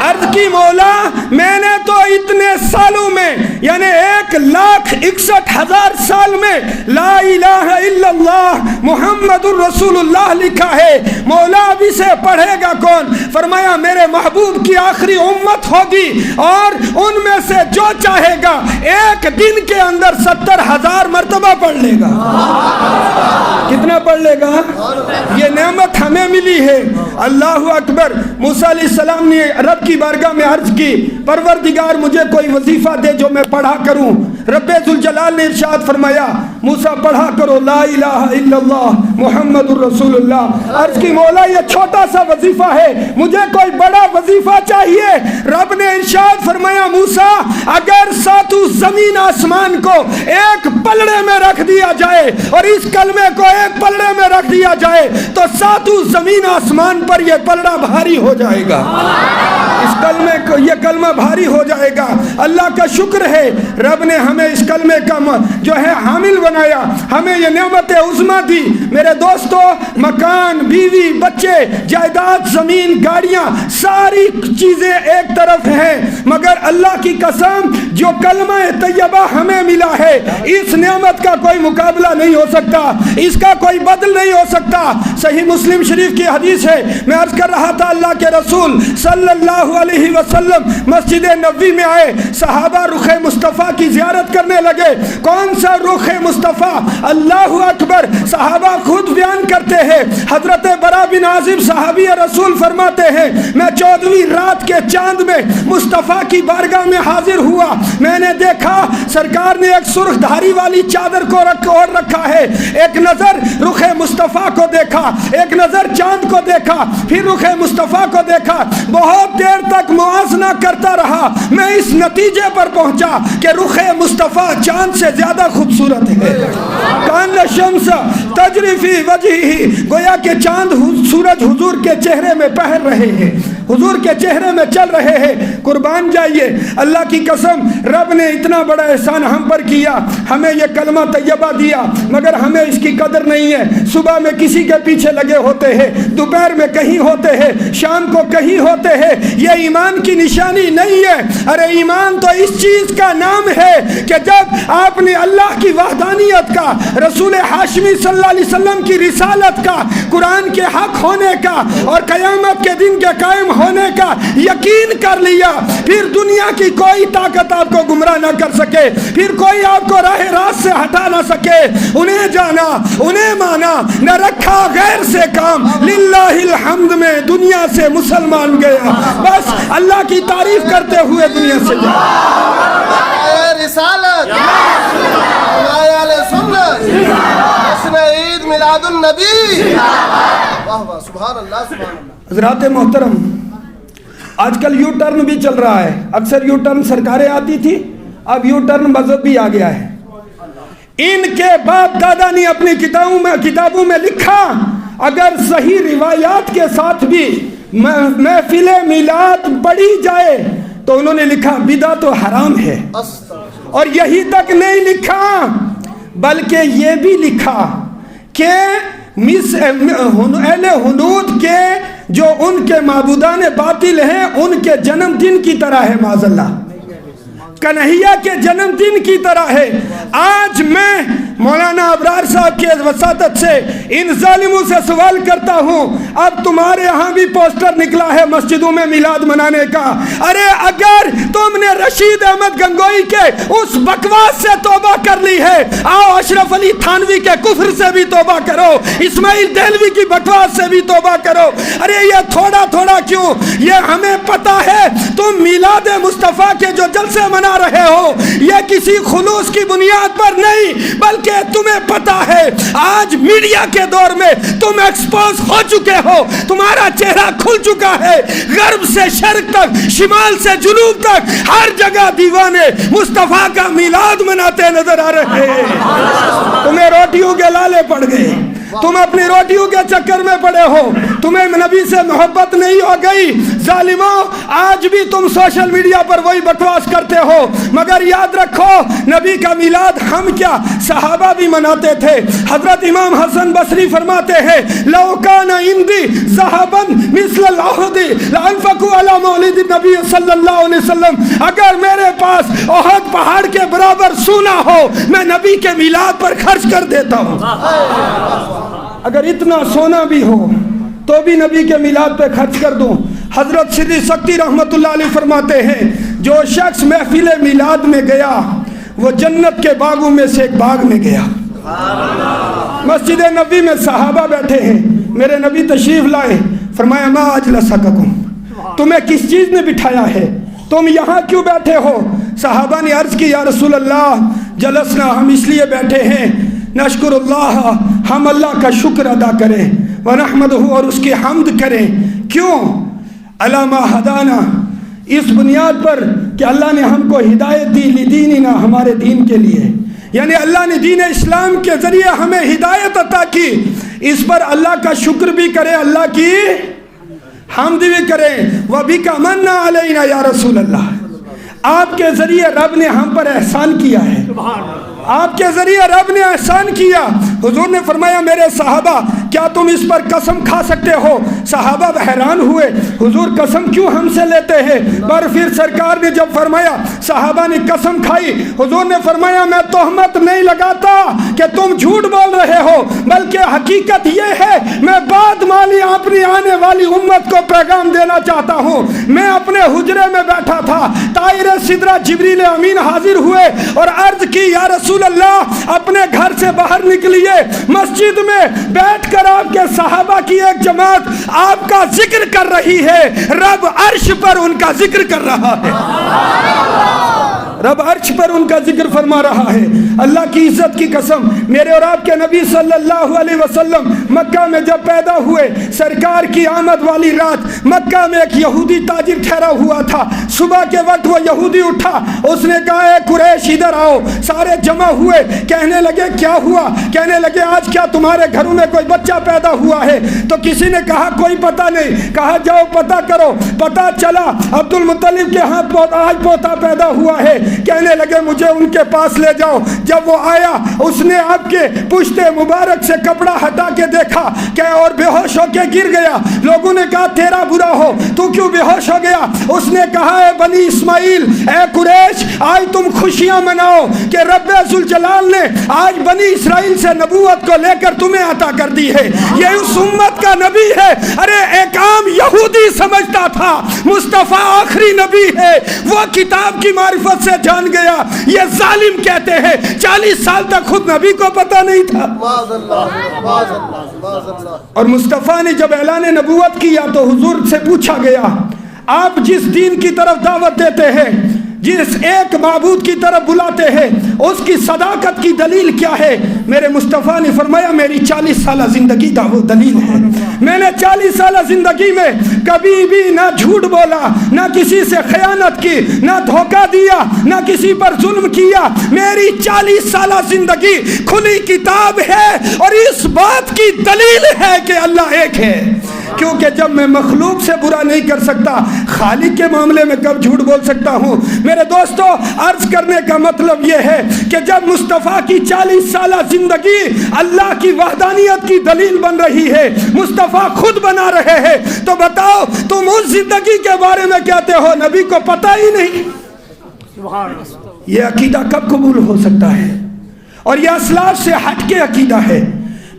عرض کی مولا میں نے تو اتنے سالوں میں یعنی 1,61,000 سال میں لا الہ الا اللہ محمد الرسول اللہ لکھا ہے۔ مولا اب اسے پڑھے گا کون؟ فرمایا میرے محبوب کی آخری امت ہوگی اور ان میں سے جو چاہے گا ایک دن کے اندر 70,000 مرتبہ پڑھ لے گا۔ کتنا پڑھ لے گا؟ یہ نعمت ہمیں ملی ہے۔ اللہ اکبر۔ موسیٰ علیہ السلام نے رب کی بارگاہ میں عرض کی پروردگار مجھے کوئی وظیفہ دے جو میں پڑھا کروں۔ رب ذوالجلال نے ارشاد فرمایا موسیٰ پڑھا کرو لا الہ الا اللہ محمد الرسول اللہ۔ عرض کی مولا یہ چھوٹا سا وظیفہ ہے، مجھے کوئی بڑا وظیفہ چاہیے۔ رب نے ارشاد فرمایا موسیٰ اگر ساتوں زمین آسمان کو ایک پلڑے میں رکھ دیا جائے اور اس کلمے کو ایک پلڑے میں رکھ دیا جائے تو ساتوں زمین آسمان پر یہ پلڑا بھاری ہو جائے گا۔ اس کلمے کو یہ کلمہ بھاری ہو جائے گا۔ اللہ کا شکر ہے رب نے ہمیں اس کلمے کا جو ہے حامل بنایا، ہمیں یہ نعمت عظمیٰ دی۔ میرے دوستو مکان، بیوی، بچے، جائیداد، زمین، گاڑیاں، ساری چیزیں ایک طرف ہیں، مگر اللہ کی قسم جو کلمہ طیبہ ہمیں ملا ہے اس نعمت کا کوئی مقابلہ نہیں ہو سکتا، اس کا کوئی بدل نہیں ہو سکتا۔ صحیح مسلم شریف کی حدیث ہے، میں عرض کر رہا تھا اللہ کے رسول صلی اللہ علیہ وسلم مسجد نبوی میں آئے، صحابہ رخ مصطفیٰ کی زیارت کرنے لگے۔ کون سا رخ مصطفیٰ؟ اللہ اکبر۔ صحابہ خود بیان کرتے ہیں، حضرت برا بن عازب صحابی رسول فرماتے ہیں میں 14ویں رات کے چاند میں مصطفیٰ کی بارگاہ میں حاضر ہوا، میں نے دیکھا سرکار نے ایک سرخ دھاری والی چادر کو اور رکھا ہے، ایک نظر رخ مصطفیٰ کو دیکھا، ایک نظر چاند کو دیکھا، پھر رخ مصطفیٰ کو دیکھا، بہت دیر تک موازنہ کرتا رہا، میں اس نتیجے پر پہنچا کہ رخ مصطفیٰ چاند سے زیادہ خوبصورت ہے۔ کان الشمس تجری فی وجہہ، گویا کہ چاند سورج حضور کے چہرے میں پہر رہے ہیں، حضور کے چہرے میں چل رہے ہیں۔ قربان جائیے اللہ کی قسم، رب نے اتنا بڑا احسان ہم پر کیا، ہمیں یہ کلمہ طیبہ دیا، مگر ہمیں اس کی قدر نہیں ہے۔ صبح میں کسی کے پیچھے لگے ہوتے ہیں، دوپہر میں کہیں ہوتے ہیں، شام کو کہیں ہوتے ہیں، یہ ایمان کی نشانی نہیں ہے۔ ارے ایمان تو اس چیز کا نام ہے کہ جب آپ نے اللہ کی وحدانیت کا، رسول ہاشمی صلی اللہ علیہ وسلم کی رسالت کا، قرآن کے حق ہونے کا اور قیامت کے دن کے قائم ہونے کا یقین کر لیا، پھر دنیا کی کوئی طاقت آپ کو گمراہ نہ کر سکے، پھر کوئی آپ کو راہ راست سے ہٹا نہ سکے۔ انہیں جانا، انہیں مانا، نہ رکھا غیر سے کام، للہ الحمد میں دنیا سے مسلمان گیا، بس اللہ کی تعریف کرتے ہوئے دنیا سے جائے۔ رسالت اہل سنت، جشن عید میلاد النبی، واہ واہ، سبحان اللہ سبحان اللہ۔ حضرات محترم، آج کل یو ٹرن بھی چل رہا ہے، اکثر یو ٹرن سرکاریں آتی تھی، اب یو ٹرن مذہب بھی آ گیا ہے۔ ان کے باپ دادا نے اپنی کتابوں میں لکھا، اگر صحیح روایات کے ساتھ بھی محفل میلاد پڑھی جائے تو انہوں نے لکھا بدعت و حرام ہے، اور یہی تک نہیں لکھا بلکہ یہ بھی لکھا کہ اہل حنود کے جو ان کے معبودان باطل ہیں ان کے جنم دن کی طرح ہے، معاذ اللہ، کنہیا کے جنم دن کی طرح ہے۔ آج میں مولانا ابرار صاحب کی وساطت سے ان ظالموں سے سوال کرتا ہوں، اب تمہارے ہاں بھی پوسٹر نکلا ہے مسجدوں میں میلاد منانے کا، ارے اگر تم نے رشید احمد گنگوئی کے اس بکواس سے توبہ کر لی ہے، آؤ اشرف علی تھانوی کے کفر سے بھی توبہ کرو، اسماعیل دہلوی کی بکواس سے بھی توبہ کرو۔ ارے یہ تھوڑا تھوڑا کیوں، یہ ہمیں پتا ہے تم میلاد مصطفیٰ کے جو جلسے منا رہے ہو یہ کسی خلوص کی بنیاد پر نہیں، بلکہ تمہیں پتا ہے آج میڈیا کے دور میں تم ایکسپوز ہو چکے ہو، تمہارا چہرہ کھل چکا ہے، غرب سے شرق تک، شمال سے جنوب تک، ہر جگہ دیوانے مصطفیٰ کا میلاد مناتے نظر آ رہے ہیں۔ تمہیں روٹیوں کے لالے پڑ گئے، تم اپنی روٹیوں کے چکر میں پڑے ہو، تمہیں نبی سے محبت نہیں ہو گئی۔ ظالموں، آج بھی تم سوشل میڈیا پر وہی بکواس کرتے ہو، مگر یاد رکھو نبی کا میلاد ہم کیا صحابہ بھی مناتے تھے۔ حضرت امام حسن بصری فرماتے ہیں لو کان عندی ذهبا مثل الاحد لانفقوا علی مولد النبی صلی اللہ علیہ وسلم، اگر میرے پاس احد پہاڑ کے برابر سونا ہو میں نبی کے میلاد پر خرچ کر دیتا ہوں۔ اگر اتنا سونا بھی ہو تو بھی نبی کے میلاد پہ خرچ کر دوں۔ حضرت سری سکتی رحمت اللہ علیہ فرماتے ہیں جو شخص محفل میلاد میں گیا وہ جنت کے باغوں میں سے ایک باغ میں گیا۔ مسجد نبی میں صحابہ بیٹھے ہیں، میرے نبی تشریف لائے، فرمایا ما اجلسکم، تمہیں کس چیز نے بٹھایا ہے، تم یہاں کیوں بیٹھے ہو؟ صحابہ نے عرض کی یا رسول اللہ جلسنا، ہم اس لیے بیٹھے ہیں نشکر اللہ، ہم اللہ کا شکر ادا کریں، ونحمدہ، اور اس کی حمد کریں۔ کیوں؟ علامہ ہدانا، اس بنیاد پر کہ اللہ نے ہم کو ہدایت دی، لدیننا، ہمارے دین کے لیے، یعنی اللہ نے دین اسلام کے ذریعے ہمیں ہدایت عطا کی، اس پر اللہ کا شکر بھی کریں، اللہ کی حمد بھی کریں۔ وَبِكَ مَنَّ عَلَيْنَا یا رسول اللہ، آپ کے ذریعے رب نے ہم پر احسان کیا ہے، آپ کے ذریعے رب نے احسان کیا۔ حضور نے فرمایا میرے صحابہ کیا تم اس پر قسم کھا سکتے ہو؟ صحابہ حیران ہوئے، حضور قسم کیوں ہم سے لیتے ہیں؟ پر پھر سرکار نے جب فرمایا صحابہ نے قسم کھائی، حضور نے فرمایا میں تہمت نہیں لگاتا کہ تم جھوٹ بول رہے ہو، بلکہ حقیقت یہ ہے میں بعد والی اپنی آنے والی امت کو پیغام دینا چاہتا ہوں۔ میں اپنے حجرے میں بیٹھا تھا، طائر سدرہ جبریل امین حاضر ہوئے اور عرض کی یا رسول اللہ اپنے گھر سے باہر نکلیے، مسجد میں بیٹھ کر آپ کے صحابہ کی ایک جماعت آپ کا ذکر کر رہی ہے، رب عرش پر ان کا ذکر کر رہا ہے، رب عرش پر ان کا ذکر فرما رہا ہے۔ اللہ کی عزت کی قسم، میرے اور آپ کے نبی صلی اللہ علیہ وسلم مکہ میں جب پیدا ہوئے، سرکار کی آمد والی رات مکہ میں ایک یہودی تاجر ٹھہرا ہوا تھا۔ صبح کے وقت وہ یہودی اٹھا، اس نے کہا اے قریش ادھر آؤ، سارے جمع ہوئے، کہنے لگے کیا ہوا؟ کہنے لگے آج کیا تمہارے گھروں میں کوئی بچہ پیدا ہوا ہے؟ تو کسی نے کہا کوئی پتہ نہیں، کہا جاؤ پتہ کرو۔ پتہ چلا عبد المطلب کے ہاں آج پوتا پیدا ہوا ہے۔ کہنے لگے مجھے ان کے پاس لے جاؤ۔ جب وہ آیا اس نے آپ کے پشت مبارک سے کپڑا ہٹا کے دیکھا کہ اور بے ہوش ہو کے گر گیا۔ لوگوں نے کہا تیرا برا ہو، تو کیوں بے ہوش ہو گیا؟ اس نے کہا اے بنی اسماعیل، اے قریش، آج تم خوشیاں مناؤ کہ رب ذوالجلال نے آج بنی اسرائیل سے نبوت کو لے کر تمہیں عطا کر دی ہے، یہ اس امت کا نبی ہے۔ ارے ایک عام یہودی سمجھتا تھا مصطفیٰ آخری نبی ہے، وہ کتاب کی معرفت سے جان گیا۔ یہ ظالم کہتے ہیں 40 سال تک خود نبی کو پتہ نہیں تھا۔ اور مصطفیٰ نے جب اعلان نبوت کیا تو حضور سے پوچھا گیا آپ جس دین کی طرف دعوت دیتے ہیں، جس ایک معبود کی طرف بلاتے ہیں، اس کی صداقت کی دلیل کیا ہے؟ میرے مصطفیٰ نے فرمایا میری 40 سالہ زندگی کا وہ دلیل ہے۔ میں نے 40 سالہ زندگی میں کبھی بھی نہ جھوٹ بولا، نہ کسی سے خیانت کی، نہ دھوکہ دیا، نہ کسی پر ظلم کیا۔ میری 40 سالہ زندگی کھلی کتاب ہے اور اس بات کی دلیل ہے کہ اللہ ایک ہے۔ کیونکہ جب میں مخلوق سے برا نہیں کر سکتا، خالق کے معاملے میں کب جھوٹ بول سکتا ہوں؟ میرے دوستو، عرض کرنے کا مطلب یہ ہے کہ جب مصطفیٰ کی 40 سالہ زندگی اللہ کی وحدانیت کی دلیل بن رہی ہے، مصطفیٰ خود بنا رہے ہیں، تو بتاؤ تم اس زندگی کے بارے میں کہتے ہو نبی کو پتہ ہی نہیں۔ یہ عقیدہ کب قبول ہو سکتا ہے؟ اور یہ اسلاف سے ہٹ کے عقیدہ ہے۔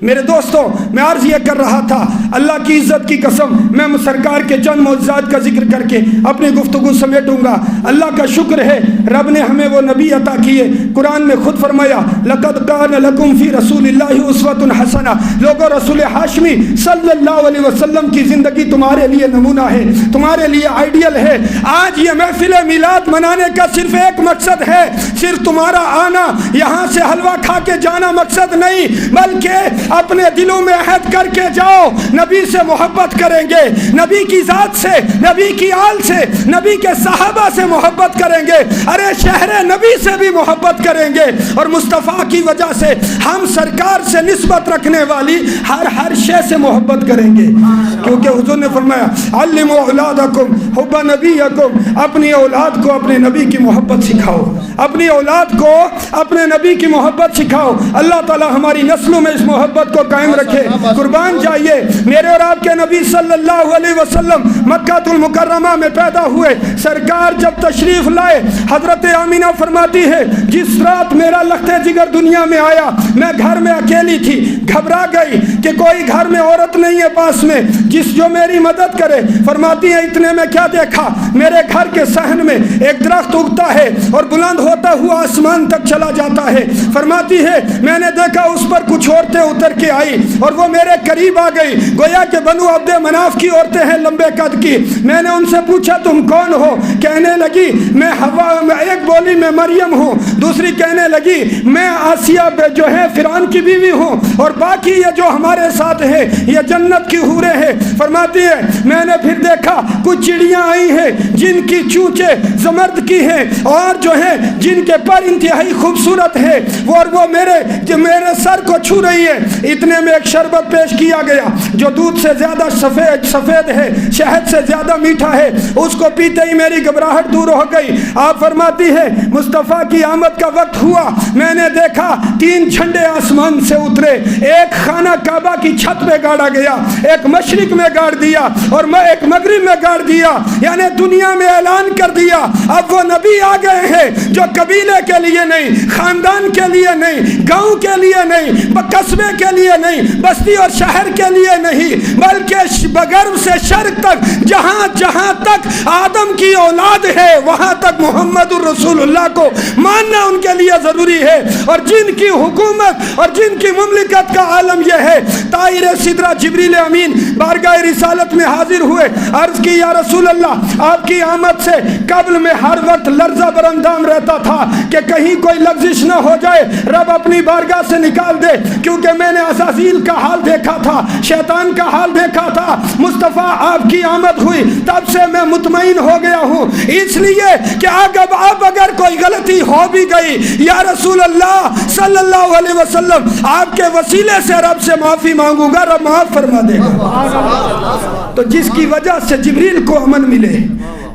میرے دوستو، میں عرض یہ کر رہا تھا، اللہ کی عزت کی قسم میں سرکار کے چند معجزات کا ذکر کر کے اپنی گفتگو سمیٹوں گا۔ اللہ کا شکر ہے رب نے ہمیں وہ نبی عطا کیے۔ قرآن میں خود فرمایا لَقَدْ كَانَ لَكُمْ فِي رَسُولِ اللَّهِ أُسْوَةٌ حَسَنَةٌ، لوگوں رسول ہاشمی صلی اللہ علیہ وسلم کی زندگی تمہارے لیے نمونہ ہے، تمہارے لیے آئیڈیل ہے۔ آج یہ محفل میلاد منانے کا صرف ایک مقصد ہے، صرف تمہارا آنا، یہاں سے حلوہ کھا کے جانا مقصد نہیں، بلکہ اپنے دلوں میں عہد کر کے جاؤ نبی سے محبت کریں گے، نبی کی ذات سے، نبی کی آل سے، نبی کے صحابہ سے محبت کریں گے، ارے شہر نبی سے بھی محبت کریں گے، اور مصطفیٰ کی وجہ سے ہم سرکار سے نسبت رکھنے والی ہر شے سے محبت کریں گے، کیونکہ حضور نے فرمایا علموا اولادکم حب نبیکم، اپنی اولاد کو اپنے نبی کی محبت سکھاؤ، اپنی اولاد کو اپنے نبی کی محبت سکھاؤ۔ اللہ تعالی ہماری نسلوں میں اس محبت کو قائم رکھے۔ قربان جائیے، میرے اور آپ کے نبی صلی اللہ علیہ وسلم مکہ المکرمہ میں پیدا ہوئے۔ سرکار جب تشریف لائے، حضرت آمینہ فرماتی ہے جس رات میرا لخت جگر دنیا میں آیا، میں گھر میں اکیلی تھی، گھبرا گئی کہ کوئی گھر میں عورت نہیں ہے پاس میں جو میری مدد کرے۔ فرماتی ہے اتنے میں کیا دیکھا، میرے گھر کے صحن میں ایک درخت اگتا ہے اور بلند ہوتا ہوا آسمان تک چلا جاتا ہے۔ فرماتی ہے میں نے دیکھا اس پر کچھ عورتیں اتر کے آئی اور وہ میرے قریب آ گئی، گویا کہ بنو عبد مناف کی عورتیں ہیں لمبے قد کی۔ میں نے ان سے پوچھا تم کون ہو؟ کہنے لگی میں حوا، ایک بولی میں مریم ہوں، دوسری کہنے لگی میں آسیہ جو ہے فرعون کی بیوی ہوں، اور باقی یہ جو ہمارے ساتھ ہے یہ جنت کی حوریں ہیں۔ فرماتی ہے میں نے پھر دیکھا کچھ چڑیاں آئی ہیں جن کی چونچیں زمرد کی ہیں اور جو ہے جن کے پر انتہائی خوبصورت ہے، اور وہ میرے سر کو چھو رہی ہے۔ اتنے میں ایک شربت پیش کیا گیا جو دودھ سے زیادہ سفید ہے، شہد سے زیادہ میٹھا ہے، اس کو پیتے ہی میری گھبراہٹ دور ہو گئی۔ آپ فرماتی ہے مصطفیٰ کی آمد کا وقت ہوا، میں نے دیکھا 3 جھنڈے آسمان سے اترے، ایک خانہ کعبہ کی چھت پہ گاڑا گیا، ایک مشرق میں گاڑ دیا اور میں ایک مغرب میں گاڑ دیا، یعنی دنیا میں اعلان کر دیا اب وہ نبی آ گئے ہیں جو قبیلے کے لیے نہیں، خاندان کے لیے نہیں، گاؤں کے لیے نہیں، قصبے کے لیے نہیں، بستی اور شہر کے لیے نہیں، بلکہ غرب سے شرق تک، جہاں جہاں تک آدم کی اولاد ہے وہاں تک محمد الرسول اللہ کو ماننا ان کے لیے ضروری ہے۔ اور جن کی حکومت اور جن کی مملکت کا عالم یہ ہے، طائر سدرہ جبریل امین بارگاہ رسالت میں حاضر ہوئے، عرض کی یا رسول اللہ آپ کی آمد سے قبل میں ہر وقت لرزہ برندام رہتا تھا کہ کہیں کوئی لغزش نہ ہو جائے، رب اپنی بارگاہ سے نکال دے، کیونکہ میں نے عزازیل کا حال دیکھا تھا، شیطان کا حال دیکھا تھا۔ مصطفیٰ آپ کی آمد ہوئی تب سے میں مطمئن ہو گیا ہوں، اس لیے کہ اب اگر کوئی غلطی ہو بھی گئی یا رسول اللہ صلی اللہ علیہ وسلم آپ کے وسیلے سے رب سے معافی مانگوں گا، رب معاف فرما دے گا۔ تو جس کی وجہ سے جبریل کو امن ملے،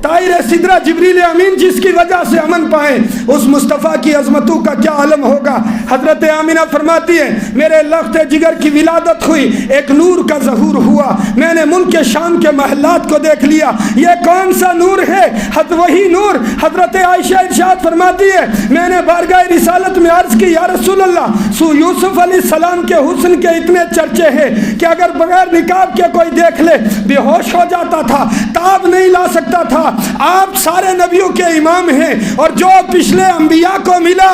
طائر سدرہ جبریل امین جس کی وجہ سے امن پائیں، اس مصطفیٰ کی عظمتوں کا کیا عالم ہوگا۔ حضرت آمینہ فرماتی ہے میرے لخت جگر کی ولادت ہوئی، ایک نور کا ظہور ہوا، میں نے ملک شام کے محلات کو دیکھ لیا، یہ کون سا نور ہے؟ وہی نور۔ حضرت عائشہ ارشاد فرماتی ہے میں نے بارگاہ رسالت میں عرض کی یا رسول اللہ، یوسف علیہ السلام کے حسن کے اتنے چرچے ہیں کہ اگر بغیر نقاب کے کوئی دیکھ لے بے ہوش ہو جاتا تھا، تاب نہیں لا سکتا تھا۔ آپ سارے نبیوں کے امام ہیں، اور جو پچھلے انبیاء کو ملا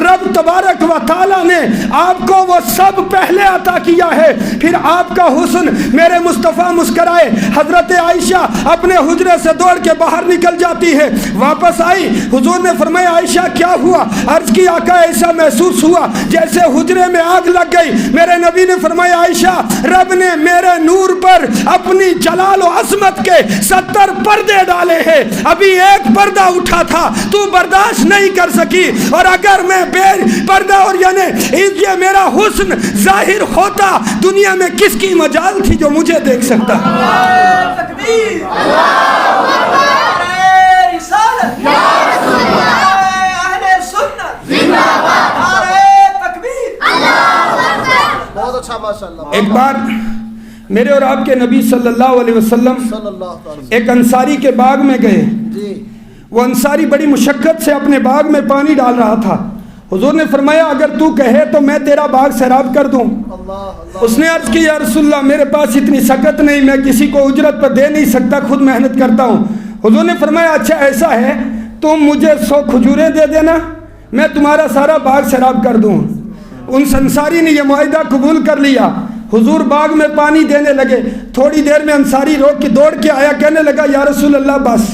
رب تبارک و تعالیٰ نے آپ کو وہ سب پہلے عطا کیا ہے، پھر آپ کا حسن۔ میرے مصطفیٰ مسکرائے، حضرت عائشہ اپنے حجرے سے دوڑ کے باہر نکل جاتی ہے، واپس آئی، حضور نے فرمایا عائشہ کیا ہوا؟ عرض کی آقا ایسا محسوس ہوا جیسے حجرے میں آگ لگ گئی۔ میرے نبی نے فرمایا عائشہ رب نے میرے نور پر اپنی جلال و عظمت کے 70 پردے ڈالے ہیں، ابھی ایک پردہ اٹھا تھا تو برداشت نہیں کر سکی، اور اگر میں بے پردہ اور یعنی یہ میرا حسن ظاہر ہوتا دنیا میں کس کی مجال تھی جو مجھے دیکھ سکتا؟ تکبیر، بہت اچھا ماشاءاللہ۔ ایک بار میرے اور آپ کے نبی صلی اللہ علیہ وسلم صلی اللہ علیہ وسلم ایک انصاری کے باغ میں گئے، جی وہ انصاری بڑی مشقت سے اپنے باغ میں پانی ڈال رہا تھا۔ حضور نے فرمایا اگر تو کہے تو میں تیرا باغ سیراب کر دوں۔ اللہ اللہ اس نے عرض کی یا رسول اللہ میرے پاس اتنی سکت نہیں، میں کسی کو اجرت پر دے نہیں سکتا، خود محنت کرتا ہوں۔ حضور نے فرمایا اچھا ایسا ہے تم مجھے 100 کھجوریں دے دینا، میں تمہارا سارا باغ سیراب کر دوں۔ ان انصاری نے یہ معاہدہ قبول کر لیا۔ حضور باغ میں پانی دینے لگے، تھوڑی دیر میں انصاری روک کے دوڑ کے آیا، کہنے لگا یا رسول اللہ بس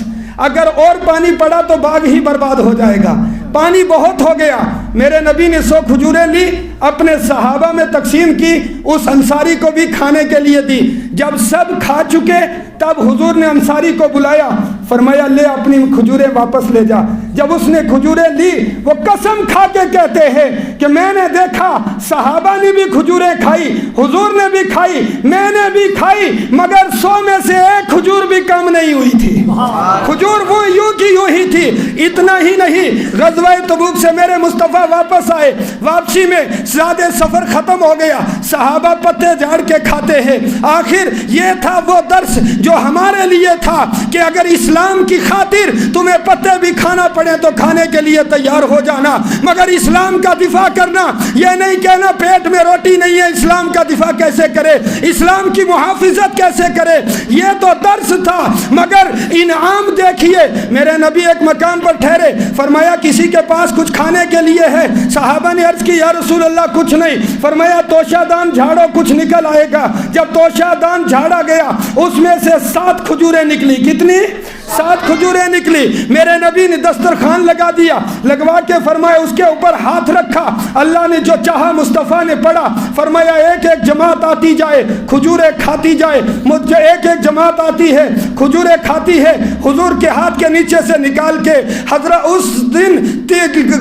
اگر اور پانی پڑا تو باغ ہی برباد ہو جائے گا، پانی بہت ہو گیا۔ میرے نبی نے 100 کھجوریں لی، اپنے صحابہ میں تقسیم کی، اس انصاری کو بھی کھانے کے لیے دی۔ جب سب کھا چکے تب حضور نے انصاری کو بلایا، فرمایا لے اپنی کھجوریں واپس لے جا۔ جب اس نے کھجوریں لی وہ قسم کھا کے کہتے ہیں کہ میں نے دیکھا صحابہ نے بھی کھجوریں کھائی، حضور نے بھی کھائی، میں نے بھی کھائی، مگر 100 میں سے ایک کھجور بھی کم نہیں ہوئی تھی۔ کھجور وہ یوں کی یوں ہی تھی۔ اتنا ہی نہیں، غزوہ تبوک سے میرے مصطفیٰ واپس آئے، واپسی میں زیادہ سفر ختم ہو گیا، صحابہ پتے جھاڑ کے کھاتے ہیں۔ آخر یہ تھا وہ درس جو ہمارے لیے تھا کہ اگر اسلام کی خاطر تمہیں پتے بھی کھانا پڑے تو کھانے کے لیے تیار ہو جانا، مگر اسلام کا دفاع کرنا، یہ نہیں کہنا پیٹ میں روٹی نہیں ہے اسلام کا دفاع کیسے کرے، اسلام کی محافظت کیسے کرے، یہ تو درس تھا۔ مگر انعام دیکھیے، میرے نبی ایک مقام پر ٹھہرے، فرمایا کسی کے پاس کچھ کھانے کے لیے ہے؟ صحابہ نے عرض کی یا رسول اللہ کچھ نہیں۔ فرمایا توشہ دان جھاڑو کچھ نکل آئے گا۔ جب توشہ دان جھاڑا گیا اس میں سے 7 کھجوریں نکلی۔ کتنی؟ 7 کھجوریں نکلی۔ میرے نبی نے دسترخوان لگا دیا، لگوا کے فرمایا اس کے اوپر ہاتھ رکھا، اللہ نے جو چاہا مصطفیٰ نے پڑھا، فرمایا ایک ایک جماعت آتی جائے کھجوریں کھاتی جائے، مجھے ایک ایک جماعت آتی ہے کھجوریں کھاتی ہے، حضور کے ہاتھ کے نیچے سے نکال کے حضرت اس دن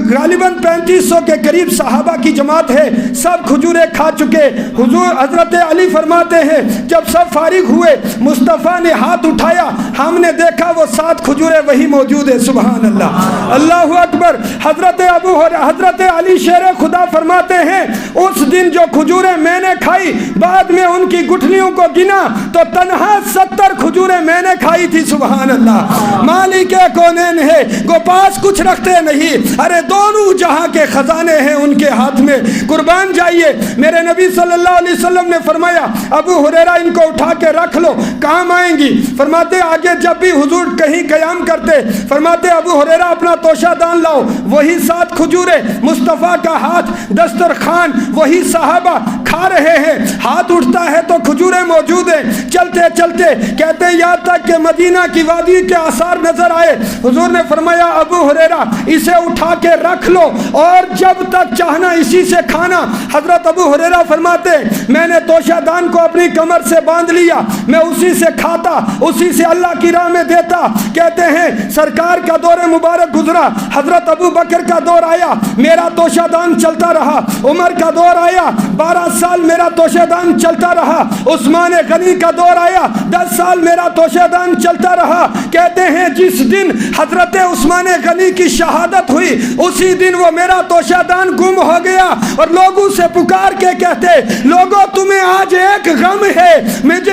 غالباً 3500 کے قریب صحابہ کی جماعت ہے، سب کھجوریں کھا چکے۔ حضور حضرت علی فرماتے ہیں جب سب فارغ ہوئے مصطفیٰ نے ہاتھ اٹھایا، ہم نے دیکھا وہ 7 کھجوریں وہی موجود ہے۔ سبحان اللہ، اللہ اکبر۔ حضرت علی شیر خدا فرماتے ہیں اس دن جو کھجوریں میں نے کھائی بعد میں ان کی گٹھلیوں کو گنا تو تنہا 70 کھجوریں میں نے کھائی تھی۔ سبحان اللہ، مالک کونین ہے، گو پاس کچھ رکھتے نہیں، ارے دونوں جہاں کے خزانے ہیں ان کے ہاتھ میں، قربان جائیے۔ میرے نبی صلی اللہ علیہ وسلم نے فرمایا ابو ہریرہ ان کو اٹھا کے رکھ لو، کام آئیں گی۔ فرماتے آگے جب بھی حضور کہیں قیام کرتے فرماتے ابو ہریرہ اپنا توشہ دان لاؤ، وہی 7 کھجوریں، مصطفیٰ کا ہاتھ، دسترخوان، وہی صحابہ کھا رہے ہیں، ہاتھ اٹھتا ہے تو کھجوریں موجود ہیں۔ چلتے چلتے کہتے یہاں تک کہ مدینہ کی وادی کے آثار نظر آئے۔ حضور نے فرمایا ابو ہریرہ اسے اٹھا کے رکھ لو اور جب تک چاہنا اسی سے کھانا. حضرت ابو ہریرہ فرماتے میں نے توشہ دان کو اپنی کمر سے باندھ لیا, میں اسی سے کھاتا, اسی سے اللہ کی راہ میں دیتا. کہتے ہیں سرکار کا دور مبارک گزرا, حضرت ابو بکر کا دور آیا, میرا توشہ دان چلتا رہا. عمر کا دور آیا, 12 سال میرا توشہ دان چلتا رہا. عثمان غنی کا دور آیا, 10 سال میرا توشہ دان چلتا رہا. کہتے ہیں جس دن حضرت عثمان غنی کی شہادت ہوئی اسی دن وہ میرا توشہ دان گم ہو گیا, اور لوگوں سے پکار کے کہتے لوگوں تمہیں آج ایک غم ہے,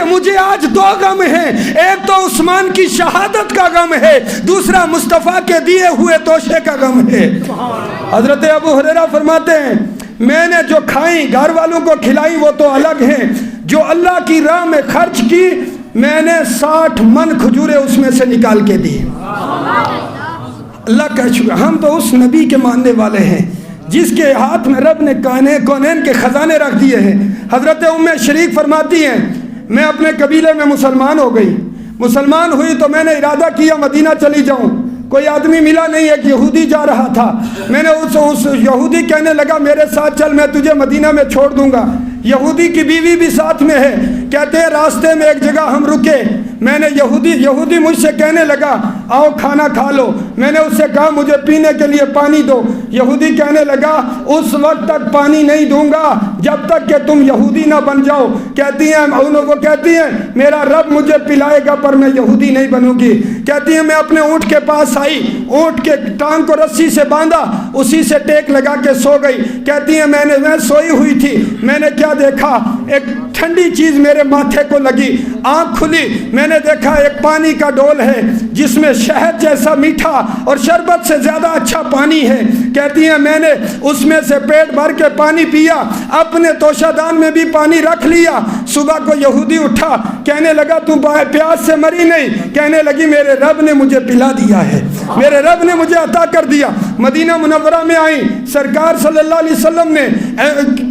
مجھے آج 2 غم ہیں. ایک تو عثمان کی شہادت کا غم ہے, دوسرا مصطفیٰ کے دیے ہوئے توشے کا غم ہے. حضرت ابو ہریرہ فرماتے ہیں میں نے جو کھائیں گھر والوں کو کھلائی وہ تو الگ ہیں, جو اللہ کی راہ میں خرچ کی میں نے 60 من کھجوریں اس میں سے نکال کے دی. اللہ کا شکر, ہم تو اس نبی کے ماننے والے ہیں جس کے ہاتھ میں رب نے کونین کے خزانے رکھ دیے ہیں. حضرت ام شریک فرماتی ہیں میں اپنے قبیلے میں مسلمان ہو گئی, مسلمان ہوئی تو میں نے ارادہ کیا مدینہ چلی جاؤں. کوئی آدمی ملا نہیں, ایک یہودی جا رہا تھا. میں نے اس یہودی کہنے لگا میرے ساتھ چل, میں تجھے مدینہ میں چھوڑ دوں گا. یہودی کی بیوی بھی ساتھ میں ہے. کہتے ہیں راستے میں ایک جگہ ہم رکے, میں نے یہودی مجھ سے کہنے لگا آؤ کھانا کھا لو. میں نے اس سے کہا مجھے پینے کے لیے پانی دو. یہودی کہنے لگا اس وقت تک پانی نہیں دوں گا جب تک کہ تم یہودی نہ بن جاؤ. کہتی ہیں وہ کہتی ہیں میرا رب مجھے پلائے گا پر میں یہودی نہیں بنوں گی. کہتی ہیں میں اپنے اونٹ کے پاس آئی, اونٹ کے ٹانگ کو رسی سے باندھا, اسی سے ٹیک لگا کے سو گئی. کہتی ہیں میں سوئی ہوئی تھی, میں نے کیا دیکھا ایک ٹھنڈی چیز میرے ماتھے کو لگی. آنکھ کھلی, میں نے دیکھا ایک پانی کا ڈول ہے جس میں شہد جیسا میٹھا اور شربت سے زیادہ اچھا پانی ہے. کہتی ہیں میں نے اس میں سے پیٹ بھر کے پانی پیا, اپنے توشہ دان میں بھی پانی رکھ لیا. صبح کو یہودی اٹھا, کہنے لگا تو پیاس سے مری نہیں. کہنے لگی میرے رب نے مجھے پلا دیا ہے, میرے رب نے مجھے عطا کر دیا. مدینہ منورہ میں آئی, سرکار صلی اللہ علیہ وسلم نے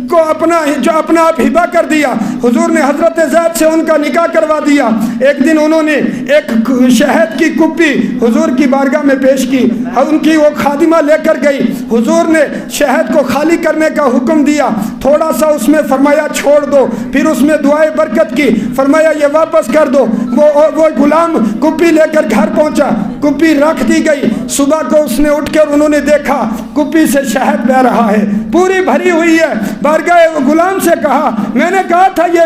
کو اپنا آپ ہبہ کر دیا. حضور نے حضرت زید سے ان کا نکاح کروا دیا. ایک دن انہوں نے ایک شہد کی کپی حضور کی بارگاہ میں پیش کی, ان کی وہ خادمہ لے کر گئی. حضور نے شہد کو خالی کرنے کا حکم دیا, تھوڑا سا اس میں فرمایا چھوڑ دو, پھر اس میں دعائے برکت کی, فرمایا یہ واپس کر دو. وہ غلام کپی لے کر گھر پہنچا, کپی رکھ دی گئی. صبح کو اس نے اٹھ کر انہوں نے دیکھا کپی سے شہد بہ رہا ہے, پوری بھری ہوئی ہے. بارگاہ غلام سے کہا میں نے کہا تھا یہ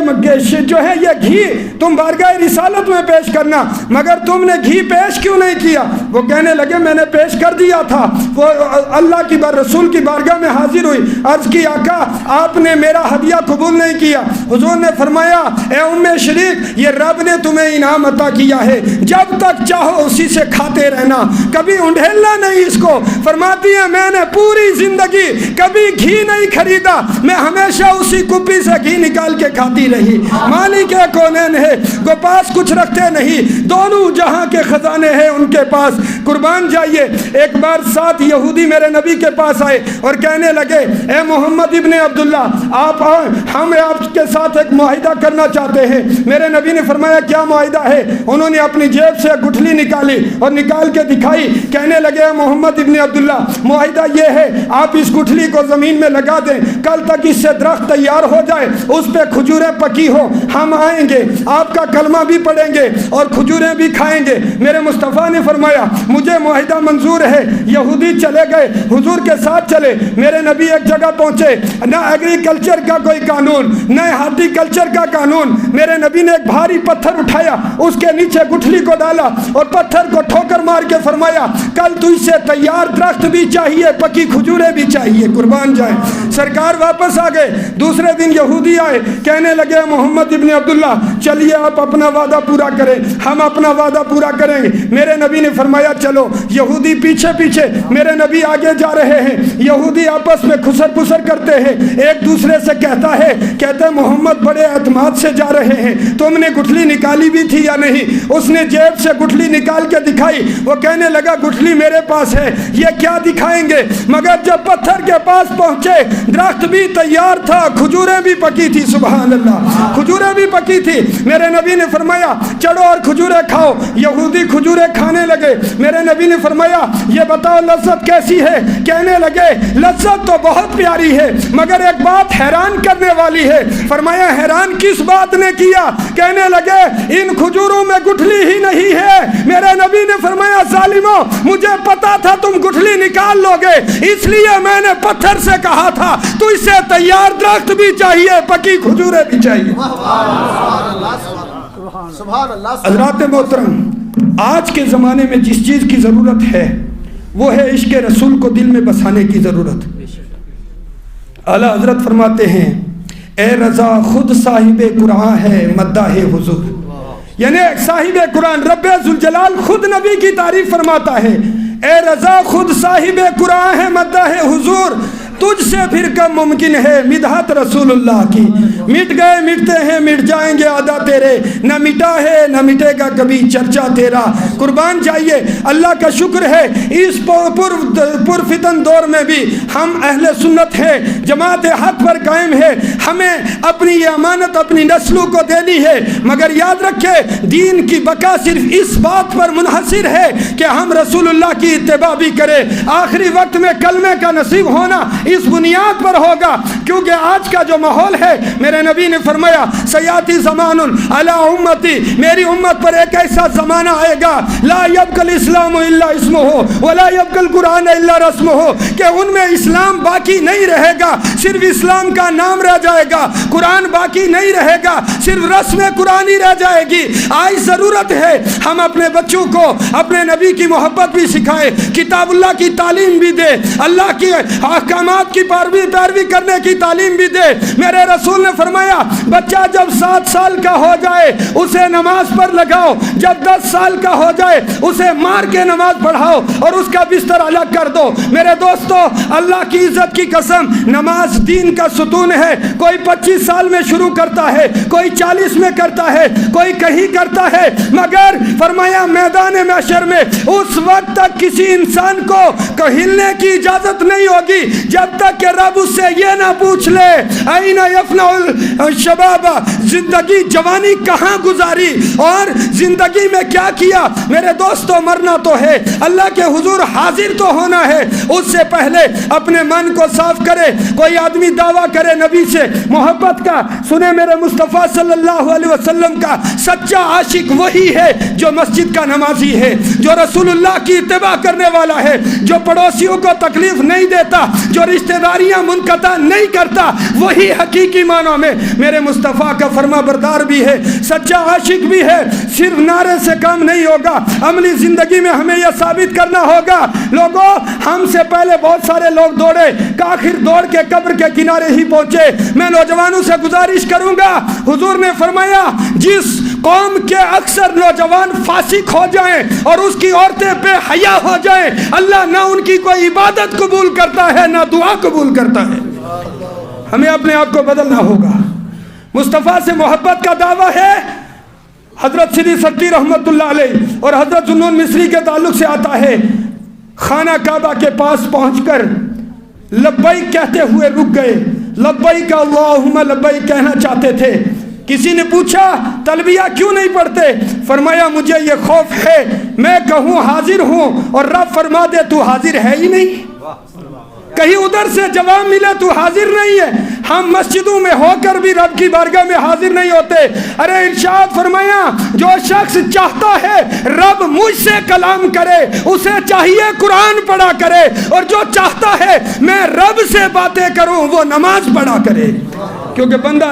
جو ہے یہ گھی تم بارگاہ رسالت میں پیش کرنا, مگر تم نے گھی پیش کیوں نہیں کیا؟ وہ کہنے لگے میں نے پیش کر دیا تھا. وہ اللہ کی رسول کی بارگاہ میں حاضر ہوئی, عرض کی آقا آپ نے میرا ہدیہ قبول نہیں کیا. حضور نے فرمایا اے ام شریک یہ رب نے تمہیں انعام عطا کیا ہے, جب تک چاہو اسی سے کھاتے رہنا, کبھی انڈھیلنا نہیں اس کو. فرماتی ہے میں نے پوری زندگی کبھی گھی نہیں خریدا, میں ہمیشہ اسی کپی سے گھی نکال کے کھاتی رہی. مالک کونین ہے, وہ پاس کچھ رکھتے نہیں, دونوں جہاں کے خزانے ہیں ان کے پاس. قربان جائیے. ایک بار 7 یہودی میرے نبی کے پاس آئے اور کہنے لگے اے محمد ابن عبداللہ ہم آپ کے ساتھ ایک معاہدہ کرنا چاہتے ہیں. میرے نبی نے فرمایا کیا معاہدہ ہے؟ انہوں نے اپنی جیب سے گٹھلی نکالی اور نکال کے دکھائی. کہنے لگے اے محمد ابن عبداللہ معاہدہ یہ ہے آپ اس گٹھلی کو زمین میں لگا دیں, کل تک اس سے درخت تیار ہو جائے, اس پہ کھجوریں پکی ہو, ہم آئیں گے آپ کا کلمہ بھی پڑھیں گے اور کھجوریں بھی کھائیں گے. میرے مصطفیٰ نے فرمایا مجھے معاہدہ منظور ہے. یہودی چلے گئے, حضور کے ساتھ چلے. میرے نبی ایک جگہ پہنچے, نہ ایگریکلچر کا کوئی قانون, نہ ہارٹی کلچر کا قانون. میرے نبی نے ایک بھاری پتھر اٹھایا, اس کے نیچے گٹھلی کو ڈالا اور پتھر کو ٹھوکر مار کے فرمایا کل تجھ سے تیار درخت بھی چاہیے, پکی کھجوریں بھی چاہیے. قربان جائیں. سرکار واپس آ گئے. دوسرے دن یہودی آئے, کہنے لگے محمد ابن عبداللہ چلیے آپ اپنا وعدہ پورا کریں, ہم اپنا وعدہ پورا کریں گے. میرے نبی نے فرمایا چلو. یہودی پیچھے پیچھے, میرے نبی آگے جا رہے ہیں. یہودی آپس میں خسر پسر کرتے ہیں, ایک دوسرے سے کہتے محمد بڑے اعتماد سے جا رہے ہیں, تم نے گٹھلی نکالی بھی تھی یا نہیں؟ اس نے جیب سے گٹھلی نکال کے دکھائی. وہ کہنے لگا گٹھلی میرے پاس ہے، یہ کیا دکھائیں گے؟ مگر جب پتھر کے پاس پہنچے درخت بھی تیار تھا، کھجوریں بھی پکی تھی، سبحان اللہ، کھجوریں بھی پکی تھی۔ میرے نبی نے فرمایا چڑھو اور کھجوریں کھاؤ۔ یہودی کھجوریں کھانے لگے۔ میرے نبی نے فرمایا یہ بتاؤ لذت کیسی ہے؟ کہنے لگے لذت تو بہت پیاری ہے مگر ایک بات حیران کرنے والی ہے۔ فرمایا حیران کس بات نے کیا؟ کہنے لگے ان کھجوروں میں گٹھلی ہی نہیں ہے۔ میرے نبی نے فرمایا ظالموں، مجھے پتا تھا تم گٹھلی نکال لو گے، اس لیے میں نے پتھر سے کہا تھا تو اسے تیار درخت بھی چاہیے، پکی کھجوریں بھی چاہیے۔ سبحان اللہ۔ حضرات محترم، آج کے زمانے میں جس چیز کی ضرورت ہے وہ ہے عشق رسول کو دل میں بسانے کی ضرورت۔ اعلیٰ حضرت فرماتے ہیں اے رضا خود صاحب قرآن ہے مداح حضور، یعنی صاحب قرآن رب ذوالجلال خود نبی کی تعریف فرماتا ہے، اے رضا خود صاحب قرآن ہے مداح حضور، تجھ سے پھر کب ممکن ہے مدحت رسول اللہ کی، مٹ گئے مٹتے ہیں مٹ جائیں گے عدا تیرے، نہ مٹا ہے نہ مٹے گا کبھی چرچا تیرا۔ قربان جائیے، اللہ کا شکر ہے اس پرفتن دور میں بھی ہم اہل سنت ہے، جماعت حق پر قائم ہے، ہمیں اپنی یہ امانت اپنی نسلوں کو دینی ہے، مگر یاد رکھے دین کی بقا صرف اس بات پر منحصر ہے کہ ہم رسول اللہ کی اتباع بھی کریں، آخری وقت میں کلمے کا نصیب ہونا اس بنیاد پر ہوگا، کیونکہ آج کا جو ماحول ہے میرے نبی نے فرمایا سیاتی زمان علی امتی، میری امت پر ایک ایسا زمانہ آئے گا لا یبقى الاسلام الا اسمه ولا يبقى القرآن الا رسمه، کہ ان میں اسلام باقی نہیں رہے گا، صرف اسلام کا نام رہ جائے گا، قرآن باقی نہیں رہے گا، صرف رسم قرآن ہی رہ جائے گی۔ آج ضرورت ہے ہم اپنے بچوں کو اپنے نبی کی محبت بھی سکھائیں، کتاب اللہ کی تعلیم بھی دے، اللہ کے احکامات کی پیروی کرنے کی تعلیم بھی دے۔ میرے رسول نے فرمایا بچہ جب 7 سال کا ہو جائے اسے نماز پر لگاؤ، جب 10 سال کا ہو جائے اسے مار کے نماز پڑھاؤ اور اس کا بستر الگ کر دو۔ میرے دوستو، اللہ کی عزت کی قسم، نماز دین کا ستون ہے۔ کوئی 25 سال میں شروع کرتا ہے، کوئی 40 میں کرتا ہے، کوئی کہیں کرتا ہے، مگر فرمایا میدان محشر میں اس وقت تک کسی انسان کو ہلنے کی اجازت نہیں ہوگی جب تک کہ رب اس سے یہ نہ پوچھ لے اینا یفنع الشباب، زندگی جوانی کہاں گزاری اور زندگی میں کیا کیا۔ میرے دوستو، مرنا تو ہے، اللہ کے حضور حاضر تو ہونا ہے، اس سے پہلے اپنے من کو صاف کرے۔ کوئی آدمی دعویٰ کرے نبی سے محبت کا، سنے میرے مصطفیٰ صلی اللہ علیہ وسلم کا سچا عاشق وہی ہے جو مسجد کا نمازی ہے، جو رسول اللہ کی اتباع کرنے والا ہے، جو پڑوسیوں کو تکلیف نہیں دیتا، جو رشتہ داریاں منقطع نہیں کرتا، وہی حقیقی معنوں میں میرے مصطفیٰ کا فرما بردار بھی ہے، سچا عاشق بھی ہے۔ صرف نعرے سے کام نہیں ہوگا، عملی زندگی میں ہمیں یہ ثابت کرنا ہوگا۔ لوگوں، ہم سے پہلے بہت سارے لوگ دوڑے، آخر دوڑ کے قبر کے کنارے ہی پہنچے۔ میں نوجوانوں سے گزارش کروں گا، حضور نے فرمایا جس قوم کے اکثر نوجوان فاسق ہو جائیں اور اس کی عورتیں بے حیا ہو جائیں، اللہ نہ ان کی کوئی عبادت قبول کرتا ہے نہ دعا قبول کرتا ہے۔ ہمیں اپنے آپ کو بدلنا ہوگا۔ مصطفیٰ سے محبت کا دعویٰ ہے، حضرت سیدی سکتی رحمت اللہ علیہ اور حضرت ذوالنون مصری کے تعلق سے آتا ہے، خانہ کعبہ کے پاس پہنچ کر لبیک کہتے ہوئے رک گئے، لبیک اللہم لبیک کہنا چاہتے تھے۔ کسی نے پوچھا تلبیہ کیوں نہیں پڑھتے؟ فرمایا مجھے یہ خوف ہے میں کہوں حاضر ہوں اور رب فرما دے تو حاضر ہے ہی نہیں، کہیں ادھر سے جواب ملے تو حاضر نہیں ہے۔ ہم مسجدوں میں ہو کر بھی رب کی بارگاہ میں حاضر نہیں ہوتے۔ ارے ارشاد فرمایا جو شخص چاہتا ہے رب مجھ سے کلام کرے اسے چاہیے قرآن پڑھا کرے، اور جو چاہتا ہے میں رب سے باتیں کروں وہ نماز پڑھا کرے، کیونکہ بندہ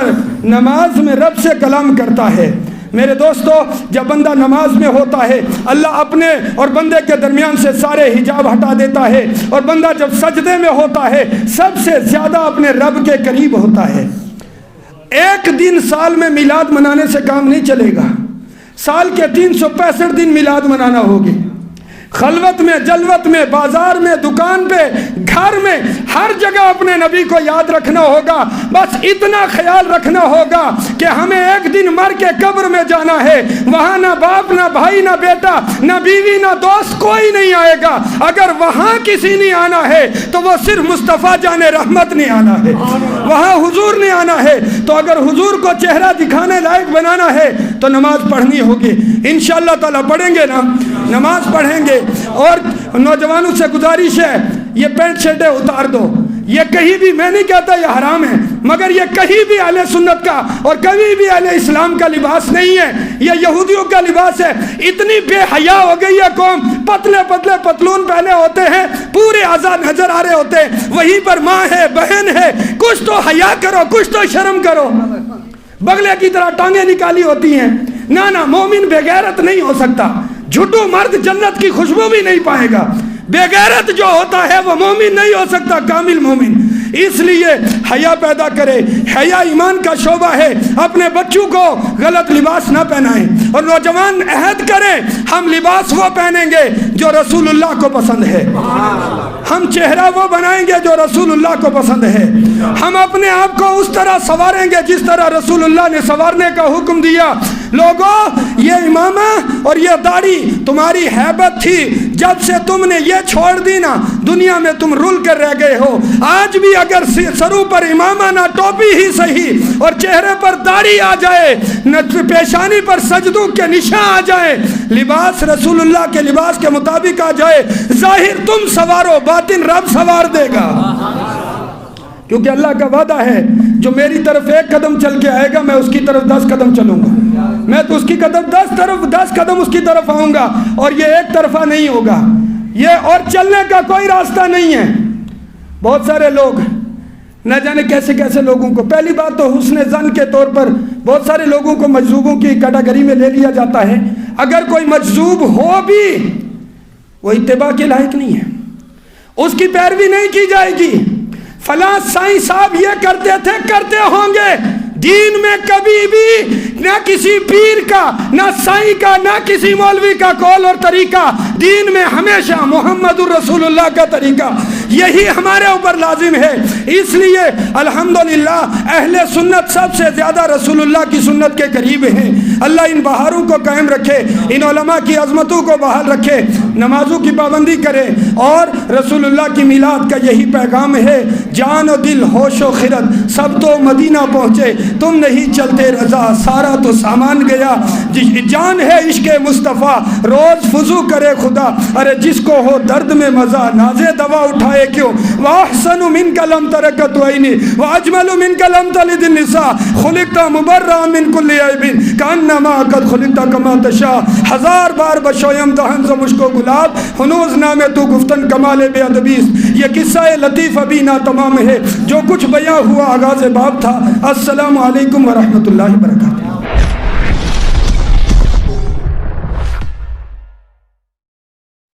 نماز میں رب سے کلام کرتا ہے۔ میرے دوستو، جب بندہ نماز میں ہوتا ہے اللہ اپنے اور بندے کے درمیان سے سارے حجاب ہٹا دیتا ہے، اور بندہ جب سجدے میں ہوتا ہے سب سے زیادہ اپنے رب کے قریب ہوتا ہے۔ ایک دن سال میں میلاد منانے سے کام نہیں چلے گا، سال کے 365 دن میلاد منانا ہوگی، خلوت میں، جلوت میں، بازار میں، دکان پہ، گھر میں، ہر جگہ اپنے نبی کو یاد رکھنا ہوگا. بس اتنا خیال رکھنا ہوگا کہ ہمیں ایک دن مر کے قبر میں جانا ہے. وہاں نہ باپ نہ بھائی نہ بیٹا نہ بیوی نہ دوست کوئی نہیں آئے گا. اگر وہاں کسی نے آنا ہے تو وہ صرف مصطفیٰ جان رحمت نے آنا ہے, وہاں حضور نے آنا ہے. تو اگر حضور کو چہرہ دکھانے لائق بنانا ہے تو نماز پڑھنی ہوگی. انشاءاللہ تعالیٰ پڑھیں گے نا, نماز پڑھیں گے. اور نوجوانوں سے گزارش ہے, یہ پینٹ شرٹیں اتار دو. یہ کہیں بھی, میں نہیں کہتا یہ حرام ہے, مگر یہ کہیں بھی اہل سنت کا اور کبھی بھی اہل اسلام کا لباس نہیں ہے. یہ یہودیوں کا لباس ہے. اتنی بے حیا ہو گئی ہے قوم, پتلے پتلے پتلون پہنے ہوتے ہیں, پورے اعضاء نظر آ رہے ہوتے ہیں. وہیں پر ماں ہے, بہن ہے, کچھ تو حیا کرو, کچھ تو شرم کرو. بغلے کی طرح ٹانگیں نکالی ہوتی ہیں. نہ مومن بے غیرت نہیں ہو سکتا. جھوٹو مرد جنت کی خوشبو بھی نہیں پائے گا. بے غیرت جو ہوتا ہے وہ مومن نہیں ہو سکتا, کامل مومن. اس لیے حیا پیدا کرے. حیا ایمان کا شعبہ ہے. اپنے بچوں کو غلط لباس نہ پہنائیں. اور نوجوان عہد کریں, ہم لباس وہ پہنیں گے جو رسول اللہ کو پسند ہے. ہم چہرہ وہ بنائیں گے جو رسول اللہ کو پسند ہے. ہم اپنے آپ کو اس طرح سنواریں گے جس طرح رسول اللہ نے سنوارنے کا حکم دیا. لوگوں, یہ امامہ اور یہ داڑھی تمہاری ہیبت تھی. جب سے تم نے یہ چھوڑ دی نا, دنیا میں تم رول کر رہ گئے ہو. آج بھی اگر سروں پر امامہ نہ ٹوپی ہی صحیح اور چہرے پر داڑھی آ جائے, پیشانی پر سجدوں کے نشان آ جائے, لباس رسول اللہ کے لباس کے مطابق آ جائے, ظاہر تم سوارو, باطن رب سوار دے گا. کیونکہ اللہ کا وعدہ ہے, جو میری طرف ایک قدم چل کے آئے گا میں اس کی طرف 10 قدم چلوں گا. میں تو اس کی قدم 10 قدم اس کی طرف آؤں گا. اور یہ ایک طرفہ نہیں ہوگا, یہ اور چلنے کا کوئی راستہ نہیں ہے. بہت سارے لوگ نہ جانے کیسے کیسے لوگوں کو, پہلی بات تو حسن ظن کے طور پر بہت سارے لوگوں کو مجذوبوں کی کیٹیگری میں لے لیا جاتا ہے. اگر کوئی مجذوب ہو بھی وہ اتباع کے لائق نہیں ہے, اس کی پیروی نہیں کی جائے گی. فلاں سائیں صاحب یہ کرتے تھے, کرتے ہوں گے. دین میں کبھی بھی نہ کسی پیر کا, نہ سائیں کا, نہ کسی مولوی کا قول اور طریقہ. دین میں ہمیشہ محمد الرسول اللہ کا طریقہ, یہی ہمارے اوپر لازم ہے. اس لیے الحمدللہ اہل سنت سب سے زیادہ رسول اللہ کی سنت کے قریب ہیں. اللہ ان بہاروں کو قائم رکھے, ان علماء کی عظمتوں کو بحال رکھے, نمازوں کی پابندی کرے. اور رسول اللہ کی میلاد کا یہی پیغام ہے, جان و دل ہوش و خرد سب تو مدینہ پہنچے, تم نہیں چلتے رضا سارا تو سامان گیا. جان ہے عشق مصطفیٰ روز فضو کرے خدا, ارے جس کو ہو درد میں مزہ نازے دوا اٹھائے کیوں. وَأَحْسَنُ مِنْكَ لَمْ تَرَكَتْ عَيْنِي وَأَجْمَلُ مِنْكَ لَمْ تَلِدِ النِّسَاءُ خُلِقْتَ مُبَرَّأً مِنْ كُلِّ عَيْبٍ كَأَنَّمَا قَدْ خُلِقْتَ كَمَا تَشَاءُ. ہزار بار بشویم دہن ز مشک و گلاب, ہنوز نام تو گفتن کمال بے ادبیست. یہ قصہ لطیف ابھی نہ تمام ہے, جو کچھ بیاں ہوا آغاز باب تھا. السلام علیکم ورحمۃ اللہ وبرکاتہ.